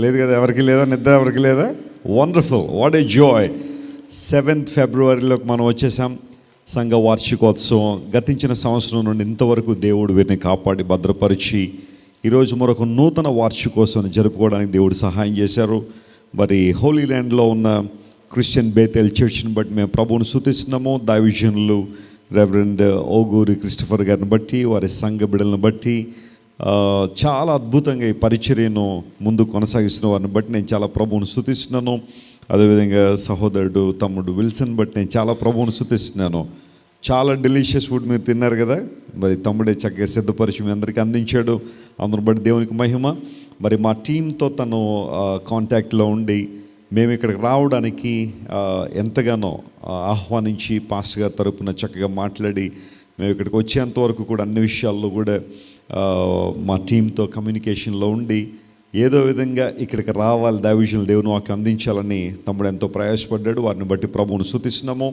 లేదు కదా, ఎవరికి లేదా నిద్ర, ఎవరికి లేదా? Wonderful, what a Joy. 7th ఫిబ్రవరిలోకి మనం వచ్చేసాం. సంఘ వార్షికోత్సవం. గతించిన సంవత్సరం నుండి ఇంతవరకు దేవుడు వీరిని కాపాడి భద్రపరిచి ఈరోజు మరొక నూతన వార్షికోత్సవాన్ని జరుపుకోవడానికి దేవుడు సహాయం చేశారు. మరి హోలీ ల్యాండ్లో ఉన్న క్రిస్టియన్ బేతేల్ చర్చ్ని బట్టి మేము ప్రభువును స్తుతిస్తున్నాము. దైవజనులు రెవరెండ్ ఓగూరి క్రిస్టఫర్ గారిని బట్టి, వారి సంఘ బిడ్డలను బట్టి, చాలా అద్భుతంగా ఈ పరిచర్యను ముందు కొనసాగిస్తున్న వారిని బట్టి నేను చాలా ప్రభువును స్తుతిస్తున్నాను. అదేవిధంగా సహోదరుడు తమ్ముడు విల్సన్ బట్టి నేను చాలా ప్రభువును స్తుతిస్తున్నాను. చాలా డెలిషియస్ ఫుడ్ మీరు తిన్నారు కదా, మరి తమ్ముడే చక్కగా సిద్ధపరిచి మీ అందరికీ అందించాడు. అందును బట్టి దేవునికి మహిమ. మరి మా టీంతో తను కాంటాక్ట్లో ఉండి మేము ఇక్కడికి రావడానికి ఎంతగానో ఆహ్వానించి పాస్టర్ గారి తరపున చక్కగా మాట్లాడి మేము ఇక్కడికి వచ్చేంతవరకు కూడా అన్ని విషయాల్లో కూడా మా టీంతో కమ్యూనికేషన్లో ఉండి ఏదో విధంగా ఇక్కడికి రావాలి, దైవజనులు దేవుని వాక్యం అందించాలని తమ్ముడు ఎంతో ప్రయాసపడ్డాడు. వారిని బట్టి ప్రభువును స్తుతిస్తున్నాము.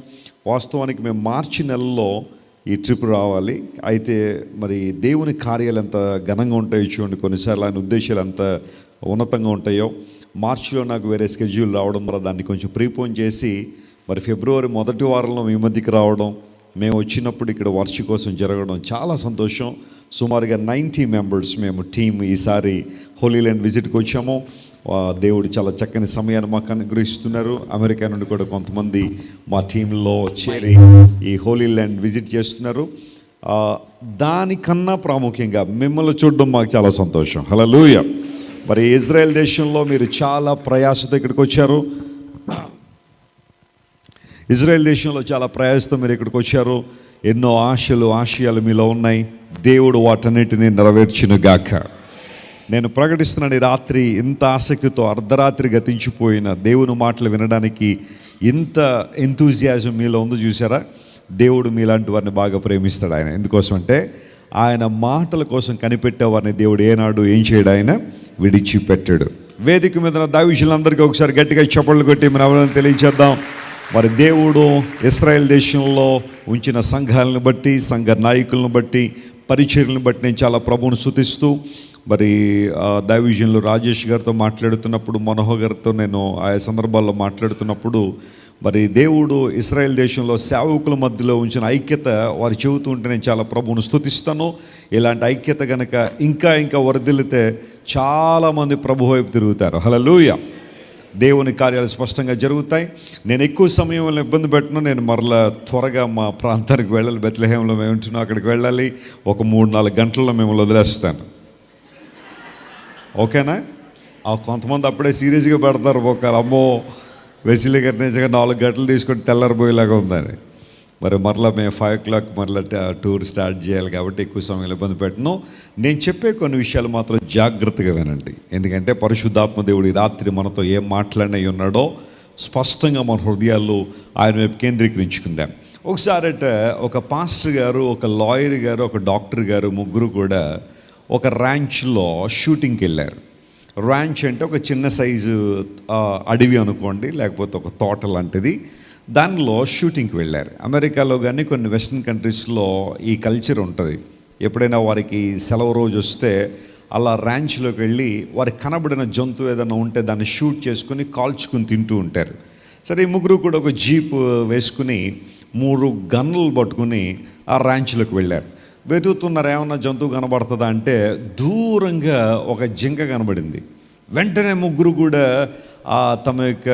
వాస్తవానికి మేము మార్చి నెలలో ఈ ట్రిప్ రావాలి. అయితే మరి దేవుని కార్యాలు ఎంత ఘనంగా ఉంటాయో చూడండి, కొన్నిసార్లు ఆయన ఉద్దేశాలు ఎంత ఉన్నతంగా ఉంటాయో. మార్చిలో నాకు వేరే స్కెడ్యూల్ రావడం ద్వారా దాన్ని కొంచెం ప్రీపోన్ చేసి మరి ఫిబ్రవరి మొదటి వారంలో మీ మధ్యకి రావడం, మేము వచ్చినప్పుడు ఇక్కడ వార్షికోత్సవం జరగడం చాలా సంతోషం. సుమారుగా 90 మెంబర్స్ మేము టీం ఈసారి హోలీ ల్యాండ్ విజిట్కి వచ్చాము. దేవుడు చాలా చక్కని సమయాన్ని మాకు అనుగ్రహిస్తున్నారు. అమెరికా నుండి కూడా కొంతమంది మా టీంలో చేరి ఈ హోలీ ల్యాండ్ విజిట్ చేస్తున్నారు. దానికన్నా ప్రాముఖ్యంగా మిమ్మల్ని చూడడం మాకు చాలా సంతోషం. హల్లెలూయా. మరి ఇజ్రాయెల్ దేశంలో మీరు చాలా ప్రయాసతో ఇక్కడికి వచ్చారు. ఇజ్రాయెల్ దేశంలో చాలా ప్రయాసతో మీరు ఇక్కడికి వచ్చారు. ఎన్నో ఆశయాలు మీలో ఉన్నాయి. దేవుడు వాటన్నిటిని నెరవేర్చునుగాక. నేను ప్రకటిస్తున్నాను, ఈ రాత్రి ఇంత ఆసక్తితో అర్ధరాత్రి గతించిపోయిన దేవుని మాటలు వినడానికి ఇంత ఎంతూజియాజం మీలో ఉందో చూసారా. దేవుడు మీలాంటి వారిని బాగా ప్రేమిస్తాడు. ఆయన ఎందుకోసం అంటే ఆయన మాటల కోసం కనిపెట్టే వారిని దేవుడు ఏనాడు ఏం చేయడు, ఆయన విడిచిపెట్టాడు. వేదిక మీద దైవజనులందరికీ ఒకసారి గట్టిగా చప్పట్లు కొట్టి మనం ఎవరైనా తెలియచేద్దాం. మరి దేవుడు ఇశ్రాయేల్ దేశంలో ఉంచిన సంఘాలను బట్టి, సంఘ నాయకులను బట్టి, పరిచర్యలను బట్టి నేను చాలా ప్రభువును స్తుతిస్తూ మరి దైవజనులు రాజేష్ గారితో మాట్లాడుతున్నప్పుడు, మనోహర్ గారితో నేను ఆయా సందర్భాల్లో మాట్లాడుతున్నప్పుడు మరి దేవుడు ఇశ్రాయేల్ దేశంలో సేవకుల మధ్యలో ఉంచిన ఐక్యత వారు చెబుతూ ఉంటే నేను చాలా ప్రభువును స్తుతిస్తాను. ఇలాంటి ఐక్యత కనుక ఇంకా వర్ధిల్లితే చాలామంది ప్రభు వైపు తిరుగుతారు. హల్లెలూయా. దేవుని కార్యాలు స్పష్టంగా జరుగుతాయి. నేను ఎక్కువ సమయంలో ఇబ్బంది పెట్టను. నేను మరలా త్వరగా మా ప్రాంతానికి వెళ్ళాలి. బెత్లెహేంలో మేము ఉంటున్నాం, అక్కడికి వెళ్ళాలి. ఒక 3-4 గంటల్లో మేము వదిలేస్తాను. ఓకేనా? కొంతమంది అప్పుడే సీరియస్గా పెడతారు బొక్కలు, అమ్మో వెసిలి గారి నిజంగా 4 గంటలు తీసుకొని తెల్లారిపోయేలాగా ఉందని. మరి మరలా మేము 5 o'clock మరలా టూర్ స్టార్ట్ చేయాలి కాబట్టి ఎక్కువ సమయం ఇబ్బంది పెట్టను. నేను చెప్పే కొన్ని విషయాలు మాత్రం జాగ్రత్తగా వినండి. ఎందుకంటే పరిశుద్ధాత్మ దేవుడు ఈ రాత్రి మనతో ఏం మాట్లాడినై ఉన్నాడో స్పష్టంగా మన హృదయాల్లో ఆయన వైపు కేంద్రీకరించుకుందాం. ఒకసారి ఒక పాస్టర్ గారు, ఒక లాయర్ గారు, ఒక డాక్టర్ గారు ముగ్గురు కూడా ఒక ర్యాంచ్లో షూటింగ్కి వెళ్ళారు. ర్యాంచ్ అంటే ఒక చిన్న సైజు అడవి అనుకోండి, లేకపోతే ఒక తోట లాంటిది. దానిలో షూటింగ్కి వెళ్ళారు. అమెరికాలో కానీ కొన్ని వెస్ట్రన్ కంట్రీస్లో ఈ కల్చర్ ఉంటుంది. ఎప్పుడైనా వారికి సెలవు రోజు వస్తే అలా ర్యాంచ్లోకి వెళ్ళి వారికి కనబడిన జంతువు ఏదైనా ఉంటే దాన్ని షూట్ చేసుకుని కాల్చుకుని తింటూ ఉంటారు. సరే, ఈ ముగ్గురు కూడా ఒక జీప్ వేసుకుని 3 గన్నులు పట్టుకుని ఆ ర్యాంచ్లోకి వెళ్ళారు. వెతుకుతున్నారు, ఏమన్నా జంతువు కనబడుతుందా అంటే దూరంగా ఒక జింక కనబడింది. వెంటనే ముగ్గురు కూడా తమ యొక్క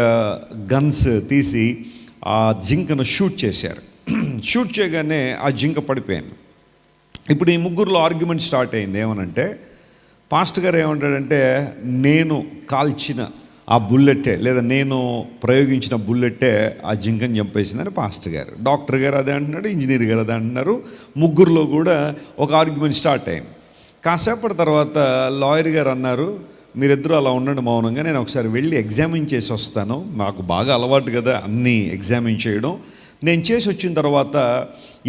గన్స్ తీసి ఆ జింకను షూట్ చేశారు. షూట్ చేయగానే ఆ జింక పడిపోయింది. ఇప్పుడు ఈ ముగ్గురులో ఆర్గ్యుమెంట్ స్టార్ట్ అయింది. ఏమనంటే పాస్టర్ గారు ఏమంటాడంటే, నేను కాల్చిన ఆ బుల్లెట్టే, లేదా నేను ప్రయోగించిన బుల్లెట్టే ఆ జింకని చంపేసిందని పాస్టర్ గారు. డాక్టర్ గారు అదే అంటున్నాడు, ఇంజనీర్ గారు అదే అంటున్నారు. ముగ్గురులో కూడా ఒక ఆర్గ్యుమెంట్ స్టార్ట్ అయింది. కాసేపటి తర్వాత లాయర్ గారు అన్నారు, మీరిద్దరూ అలా ఉండండి మౌనంగా, నేను ఒకసారి వెళ్ళి ఎగ్జామిన్ చేసి వస్తాను. మాకు బాగా అలవాటు కదా అన్నీ ఎగ్జామిన్ చేయడం. నేను చేసి వచ్చిన తర్వాత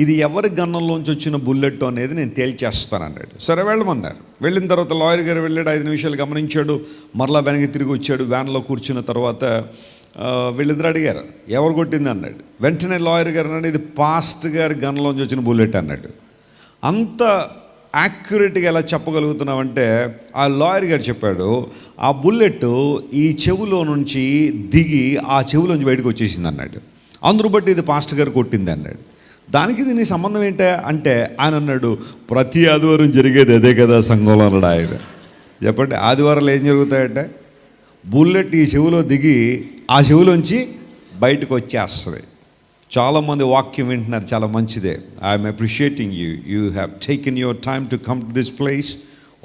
ఇది ఎవరి గన్నంలోంచి వచ్చిన బుల్లెట్ అనేది నేను తేల్చేస్తాను అన్నాడు. సరే వెళ్ళమన్నారు. వెళ్ళిన తర్వాత లాయర్ గారు వెళ్ళాడు. 5 నిమిషాలు గమనించాడు. మరలా వెనక్కి తిరిగి వచ్చాడు. వ్యాన్లో కూర్చున్న తర్వాత వీళ్ళిద్దరు అడిగారు, ఎవరు కొట్టింది అన్నాడు. వెంటనే లాయర్ గారు అన్నాడు, ఇది పాస్ట్ గారి గన్లోంచి వచ్చిన బుల్లెట్ అన్నాడు. అంత యాక్యురేట్గా ఎలా చెప్పగలుగుతున్నామంటే, ఆ లాయర్ గారు చెప్పాడు, ఆ బుల్లెట్ ఈ చెవులో నుంచి దిగి ఆ చెవులోంచి బయటకు వచ్చేసింది అన్నాడు. అందరూ బట్టి ఇది పాస్టర్ గారు కొట్టింది అన్నాడు. దానికి దీనికి సంబంధం ఏంటో అంటే ఆయన అన్నాడు, ప్రతి ఆదివారం జరిగేది అదే కదా సంఘంలో అన్నాడు ఆయన. చెప్పండి, ఆదివారాలు ఏం జరుగుతాయంటే బుల్లెట్ ఈ చెవిలో దిగి ఆ చెవిలోంచి బయటకు వచ్చేస్తుంది. చాలామంది వాక్యం వింటున్నారు, చాలా మంచిదే. I'm appreciating you. You have taken your time to come to this place,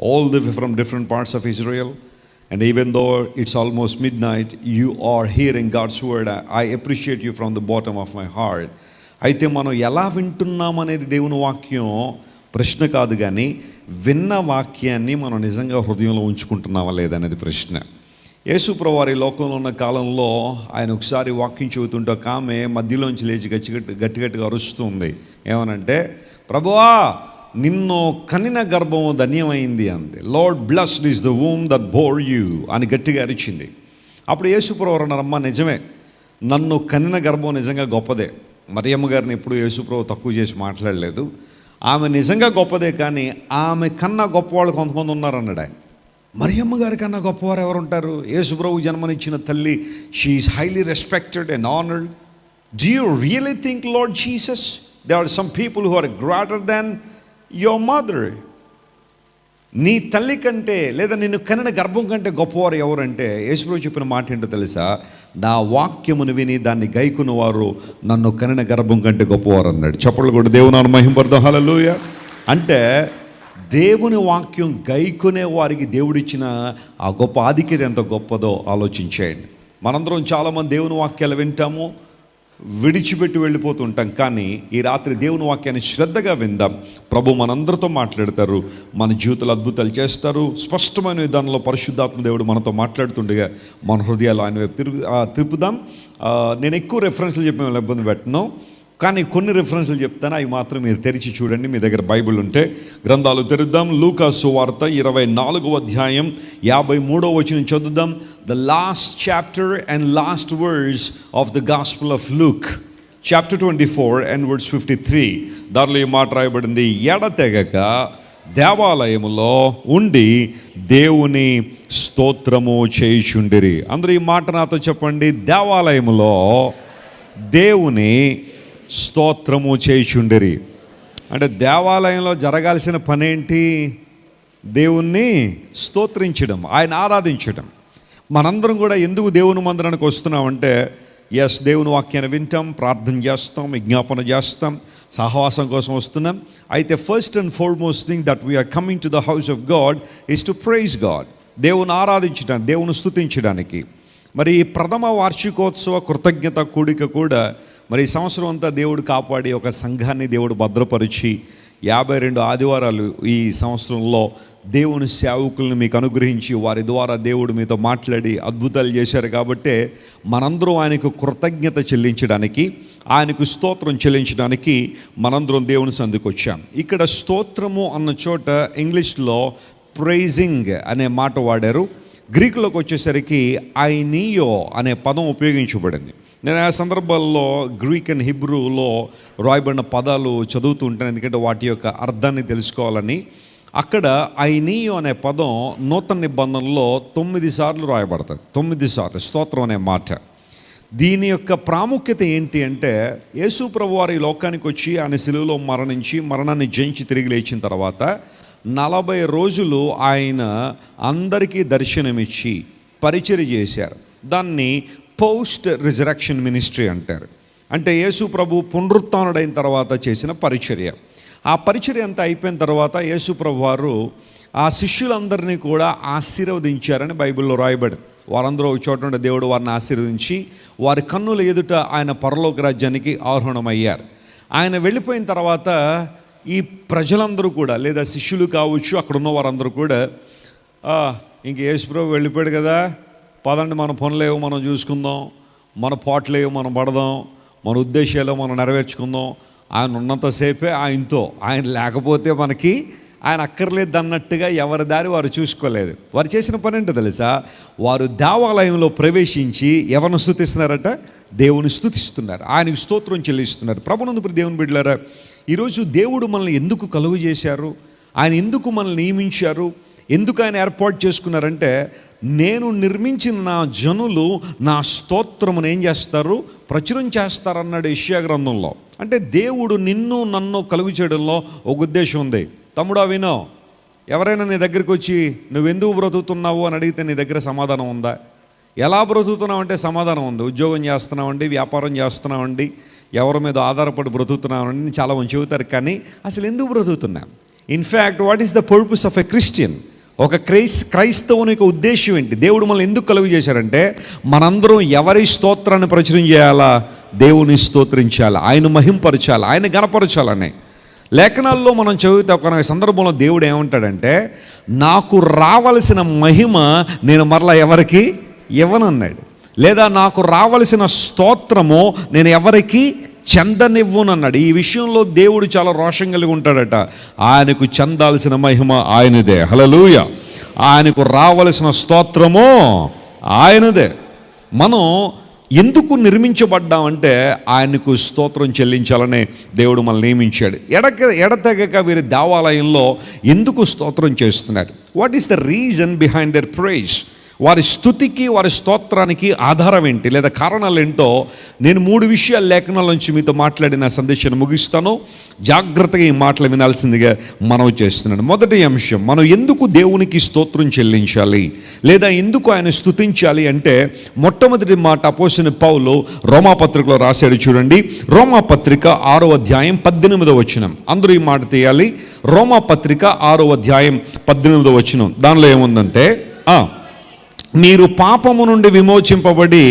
all the from different parts of Israel. And even though it's almost midnight, you are hearing God's word. I appreciate you from the bottom of my heart. అయితే మనం ఎలా వింటున్నాం అనేది దేవుని వాక్యం ప్రశ్న కాదు, కానీ విన్న వాక్యాన్ని మనం నిజంగా హృదయంలో ఉంచుకుంటున్నామా లేదనేది ప్రశ్న. యేసు ప్రభువు వారి లోకంలో ఉన్న కాలంలో ఆయన ఒకసారి వాక్యం చెబుతుంటే ఒక ఆమె మధ్యలోంచి లేచి గట్టిగా అరుస్తుంది. ఏమనంటే, ప్రభువా నిన్ను కనిన గర్భము ధన్యమైంది అంది. Lord blessed is the womb that bore you అని గట్టిగా అరిచింది. అప్పుడు యేసు ప్రభువు అన్నారమ్మా, నిజమే, నన్ను కనిన గర్భం నిజంగా గొప్పదే. మరియమ్మ గారిని ఎప్పుడు యేసు ప్రభువు తక్కువ చేసి మాట్లాడలేదు. ఆమె నిజంగా గొప్పదే, కానీ ఆమె కన్నా గొప్పవాళ్ళు కొంతమంది ఉన్నారన్నాడు ఆయన. మరియమ్మ గారి కన్నా గొప్పవారు ఎవరు ఉంటారు? యేసు ప్రభువు జన్మనిచ్చిన తల్లి, she is highly respected and honoured. Do you really think Lord Jesus there are some people who are greater than your mother? నీ తల్లి కంటే లేదా నిన్ను కనిన గర్భం కంటే గొప్పవారు ఎవరంటే, యేసుప్రభు చెప్పిన మాట ఏంటో తెలుసా? నా వాక్యమును విని దాన్ని గైకున్న వారు నన్ను కనిన గర్భం కంటే గొప్పవారు అన్నాడు. చప్పట్లు కూడా దేవుని మహిమపడదాం. హల్లెలూయా. అంటే దేవుని వాక్యం గైకునే వారికి దేవుడిచ్చిన ఆ గొప్ప ఆధిక్యత ఎంత గొప్పదో ఆలోచించేయండి. మనందరం చాలామంది దేవుని వాక్యాలు వింటాము, విడిచిపెట్టి వెళ్ళిపోతుంటాం. కానీ ఈ రాత్రి దేవుని వాక్యాన్ని శ్రద్ధగా విందాం. ప్రభు మనందరితో మాట్లాడతారు, మన జీవితాలు అద్భుతాలు చేస్తారు. స్పష్టమైన విధానంలో పరిశుద్ధాత్మ దేవుడు మనతో మాట్లాడుతుండగా మన హృదయాలు ఆయన వైపు తిప్పుదాం. నేను ఎక్కువ రెఫరెన్స్లు చెప్పి మిమ్మల్ని ఇబ్బంది పెట్టను, కానీ కొన్ని రెఫరెన్స్లు చెప్తాను, అవి మాత్రం మీరు తెరిచి చూడండి. మీ దగ్గర బైబిల్ ఉంటే గ్రంథాలు తెరుద్దాం. లూకా సువార్త 24వ అధ్యాయం 53వ వచనం చదువుదాం. The last chapter and last words of the gospel of Luke, chapter 24 and words 53. దానిలో ఈ మాట రాయబడింది, ఎడతెగక దేవాలయములో ఉండి దేవుని స్తోత్రము చేయుచుండిరి. అందరూ ఈ మాట నాతో చెప్పండి, దేవాలయములో దేవుని స్తోత్రము చేయుచుండిరి. అంటే దేవాలయంలో జరగాల్సిన పనేంటి? దేవుణ్ణి స్తోత్రించడం, ఆయన ఆరాధించడం. మనందరం కూడా ఎందుకు దేవుని మందిరానికి వస్తున్నామంటే, ఎస్, దేవుని వాక్యాన్ని వింటాం, ప్రార్థన చేస్తాం, విజ్ఞాపన చేస్తాం, సహవాసం కోసం వస్తున్నాం. అయితే first and foremost thing that we are coming to the house of God is to praise God. దేవుని ఆరాధించడానికి, దేవుని స్తుతించడానికి. మరి ఈ ప్రథమ వార్షికోత్సవ కృతజ్ఞత కూడిక కూడా మరి ఈ సంవత్సరం అంతా దేవుడు కాపాడి ఒక సంఘాన్ని దేవుడు భద్రపరిచి 52 ఆదివారాలు ఈ సంవత్సరంలో దేవుని సేవకులను మీకు అనుగ్రహించి వారి ద్వారా దేవుడు మీతో మాట్లాడి అద్భుతాలు చేశారు. కాబట్టి మనందరం ఆయనకు కృతజ్ఞత చెల్లించడానికి, ఆయనకు స్తోత్రం చెల్లించడానికి మనందరం దేవుని సందుకు వచ్చాం. ఇక్కడ స్తోత్రము అన్న చోట ఇంగ్లీష్లో ప్రైజింగ్ అనే మాట వాడారు. గ్రీకులోకి వచ్చేసరికి ఐనియో అనే పదం ఉపయోగించబడింది. నేను ఆ సందర్భాల్లో గ్రీక్ అండ్ హిబ్రూలో రాయబడిన పదాలు చదువుతూ ఉంటాను, ఎందుకంటే వాటి యొక్క అర్థాన్ని తెలుసుకోవాలని. అక్కడ ఐనియో అనే పదం నూతన నిబంధనలో 9 సార్లు రాయబడుతుంది. 9 సార్లు స్తోత్రం అనే మాట. దీని యొక్క ప్రాముఖ్యత ఏంటి అంటే, యేసు ప్రభువు వారు ఈ లోకానికి వచ్చి ఆయన శిలువలో మరణించి మరణాన్ని జయించి తిరిగి లేచిన తర్వాత 40 రోజులు ఆయన అందరికీ దర్శనమిచ్చి పరిచర్య చేశారు. దాన్ని పోస్ట్ రిజరక్షన్ మినిస్ట్రీ అంటారు. అంటే యేసు ప్రభు పునరుత్థానుడైన తర్వాత చేసిన పరిచర్య. ఆ పరిచర్య అంతా అయిపోయిన తర్వాత యేసు ప్రభు వారు ఆ శిష్యులందరినీ కూడా ఆశీర్వదించారని బైబిల్లో రాయబడి, వారందరూ ఒక చోట ఉండే దేవుడు వారిని ఆశీర్వదించి వారి కన్నుల ఎదుట ఆయన పరలోక రాజ్యానికి ఆరోహణమయ్యారు. ఆయన వెళ్ళిపోయిన తర్వాత ఈ ప్రజలందరూ కూడా, లేదా శిష్యులు కావచ్చు, అక్కడ ఉన్న వారందరూ కూడా, ఇంక యేసు ప్రభు వెళ్ళిపోయాడు కదా, పదండి మన పనులేవో మనం చూసుకుందాం, మన పాటలేవో మనం పడదాం, మన ఉద్దేశాలు మనం నెరవేర్చుకుందాం, ఆయన ఉన్నంతసేపే ఆయనతో, ఆయన లేకపోతే మనకి ఆయన అక్కర్లేదు అన్నట్టుగా ఎవరి దారి వారు చూసుకోలేదు. వారు చేసిన పని ఏంటో తెలుసా? వారు దేవాలయంలో ప్రవేశించి ఎవరిని స్తుతిస్తున్నారట? దేవుని స్తుతిస్తున్నారు, ఆయనకు స్తోత్రం చెల్లిస్తున్నారు. ప్రభునందు దేవుని బిడ్డలారా, ఈరోజు దేవుడు మనల్ని ఎందుకు కలుగు చేశారు? ఆయన ఎందుకు మనల్ని నియమించారు, ఎందుకు ఆయన ఏర్పాటు చేసుకున్నారంటే, నేను నిర్మించిన నా జనులు నా స్తోత్రమును ఏం చేస్తారు, ప్రచురం చేస్తారన్నాడు యెషయా గ్రంథంలో. అంటే దేవుడు నిన్ను నన్ను కలుగు చేయడంలో ఒక ఉద్దేశం ఉంది. తమ్ముడా వినో, ఎవరైనా నీ దగ్గరికి వచ్చి నువ్వెందుకు బ్రతుకుతున్నావు అని అడిగితే నీ దగ్గర సమాధానం ఉందా? ఎలా బ్రతుకుతున్నావు అంటే సమాధానం ఉంది. ఉద్యోగం చేస్తున్నామండి, వ్యాపారం చేస్తున్నామండి, ఎవరి మీద ఆధారపడి బ్రతుకుతున్నామండి చాలా మంది చెబుతారు. కానీ అసలు ఎందుకు బ్రతుకుతున్నాం? In fact what is the purpose of a Christian? ఒక క్రైస్తవుని యొక్క ఉద్దేశం ఏంటి? దేవుడు మనల్ని ఎందుకు కలుగు చేశారంటే, మనందరం ఎవరి స్తోత్రాన్ని ప్రచురం చేయాలా? దేవుని స్తోత్రించాలి, ఆయన మహింపరచాలి, ఆయన గణపరచాలని. లేఖనాల్లో మనం చదివితే ఒక సందర్భంలో దేవుడు ఏమంటాడంటే, నాకు రావలసిన మహిమ నేను మరలా ఎవరికి ఇవ్వనన్నాడు. లేదా నాకు రావలసిన స్తోత్రము నేను ఎవరికి చెందనివ్వనన్నాడు. ఈ విషయంలో దేవుడు చాలా రోషం కలిగి ఉంటాడట. ఆయనకు చెందాల్సిన మహిమ ఆయనదే. హల్లెలూయా. ఆయనకు రావలసిన స్తోత్రము ఆయనదే. మనం ఎందుకు నిర్మించబడ్డామంటే ఆయనకు స్తోత్రం చెల్లించాలనే దేవుడు మనల్ని నియమించాడు. ఎడతెగక వీరి దేవాలయంలో ఎందుకు స్తోత్రం చేస్తున్నారు? What is the reason behind their praise? వారి స్తుతికి వారి స్తోత్రానికి ఆధారం ఏంటి, లేదా కారణాలు ఏంటో నేను 3 విషయాల లేఖనాల నుంచి మీతో మాట్లాడిన సందేశాన్ని ముగిస్తాను. జాగ్రత్తగా ఈ మాటలు వినాల్సిందిగా మనవి చేస్తున్నాను. మొదటి అంశం, మనం ఎందుకు దేవునికి స్తోత్రం చెల్లించాలి లేదా ఎందుకు ఆయన స్తుతించాలి అంటే, మొట్టమొదటి మాట అపోస్తలుడైన పౌలు రోమాపత్రికలో రాశాడు. చూడండి, రోమాపత్రిక 6వ అధ్యాయం 18వ వచనం. అందరూ ఈ మాట తీయాలి. రోమాపత్రిక 6వ అధ్యాయం 18వ వచనం. దానిలో ఏముందంటే, మీరు పాపము నుండి విమోచింపబడి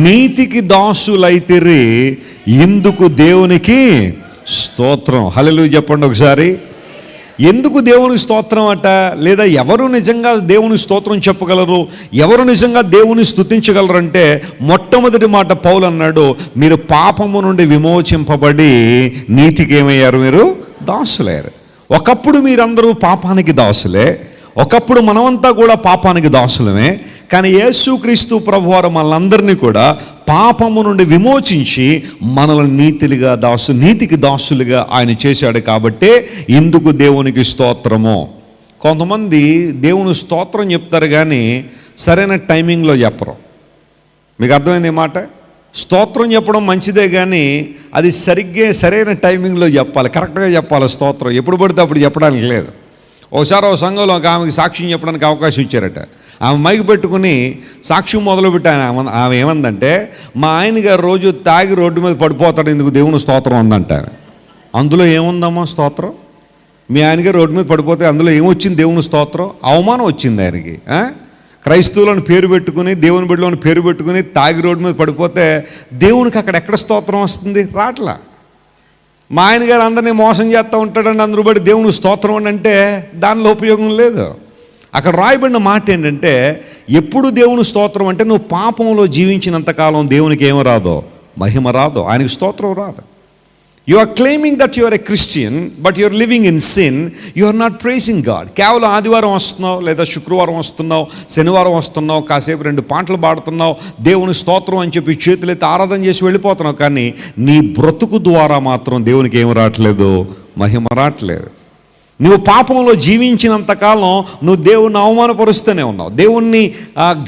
నీతికి దాసులైతిరి, ఇందుకు దేవునికి స్తోత్రం. హల్లెలూయా చెప్పండి ఒకసారి. ఎందుకు దేవుని స్తోత్రం అట? లేదా ఎవరు నిజంగా దేవుని స్తోత్రం చెప్పగలరు, ఎవరు నిజంగా దేవుని స్తుతించగలరు అంటే, మొట్టమొదటి మాట పౌలు అన్నాడు, మీరు పాపము నుండి విమోచింపబడి నీతికి ఏమయ్యారు? మీరు దాసులయ్యారు. ఒకప్పుడు మీరందరూ పాపానికి దాసులే, ఒకప్పుడు మనమంతా కూడా పాపానికి దాసులమే. కానీ యేసుక్రీస్తు ప్రభువారు మనలందరినీ కూడా పాపము నుండి విమోచించి మనల్ని నీతికి దాసులుగా ఆయన చేశాడు. కాబట్టే ఇందుకు దేవునికి స్తోత్రము. కొంతమంది దేవుని స్తోత్రం చెప్తారు కానీ సరైన టైమింగ్లో చెప్పరు. మీకు అర్థమైంది ఈ మాట? స్తోత్రం చెప్పడం మంచిదే కానీ అది సరైన టైమింగ్లో చెప్పాలి, కరెక్ట్గా చెప్పాలి. స్తోత్రం ఎప్పుడు పడితే అప్పుడు చెప్పడానికి లేదు. ఒకసారి ఒక సంఘంలో ఒక ఆమెకి సాక్ష్యం చెప్పడానికి అవకాశం ఇచ్చారట. ఆమె మైక్ పెట్టుకుని సాక్ష్యం మొదలుపెట్టాను. ఆమె ఏమందంటే, మా ఆయన గారు రోజు తాగి రోడ్డు మీద పడిపోతాడు, ఇందుకు దేవుని స్తోత్రం ఉందంట. అందులో ఏముందమ్మా స్తోత్రం? మీ ఆయన గారు రోడ్డు మీద పడిపోతే అందులో ఏమొచ్చింది? దేవుని స్తోత్రం. అవమానం వచ్చింది ఆయనకి. క్రైస్తవులను పేరు పెట్టుకుని, దేవుని బిడ్డలను పేరు పెట్టుకుని తాగి రోడ్డు మీద పడిపోతే దేవునికి అక్కడ ఎక్కడ స్తోత్రం వస్తుంది? రాట్లా. మా ఆయన గారు అందరినీ మోసం చేస్తూ ఉంటాడండి, అందరూ బట్టి దేవుని స్తోత్రం అని అంటే దానిలో ఉపయోగం లేదు. అక్కడ రాయబడిన మాట ఏంటంటే, ఎప్పుడు దేవుని స్తోత్రం అంటే, నువ్వు పాపంలో జీవించినంతకాలం దేవునికి ఏమో రాదో, మహిమ రాదో, ఆయనకి స్తోత్రం రాదు. You are claiming that you are a Christian, but you are living in sin. You are not praising God. కేవలం ఆదివారం వస్తున్నావు, లేదా శుక్రవారం వస్తున్నావు, శనివారం వస్తున్నావు, కాసేపు 2 పాటలు పాడుతున్నావు, దేవుని స్తోత్రం అని చెప్పి చేతులెత్తి ఆరాధన చేసి వెళ్ళిపోతున్నావు. కానీ నీ బ్రతుకు ద్వారా మాత్రం దేవునికి ఏమి రావట్లేదు, మహిమ రావట్లేదు. నువ్వు పాపంలో జీవించినంతకాలం నువ్వు దేవుణ్ణి అవమానపరుస్తూనే ఉన్నావు, దేవుణ్ణి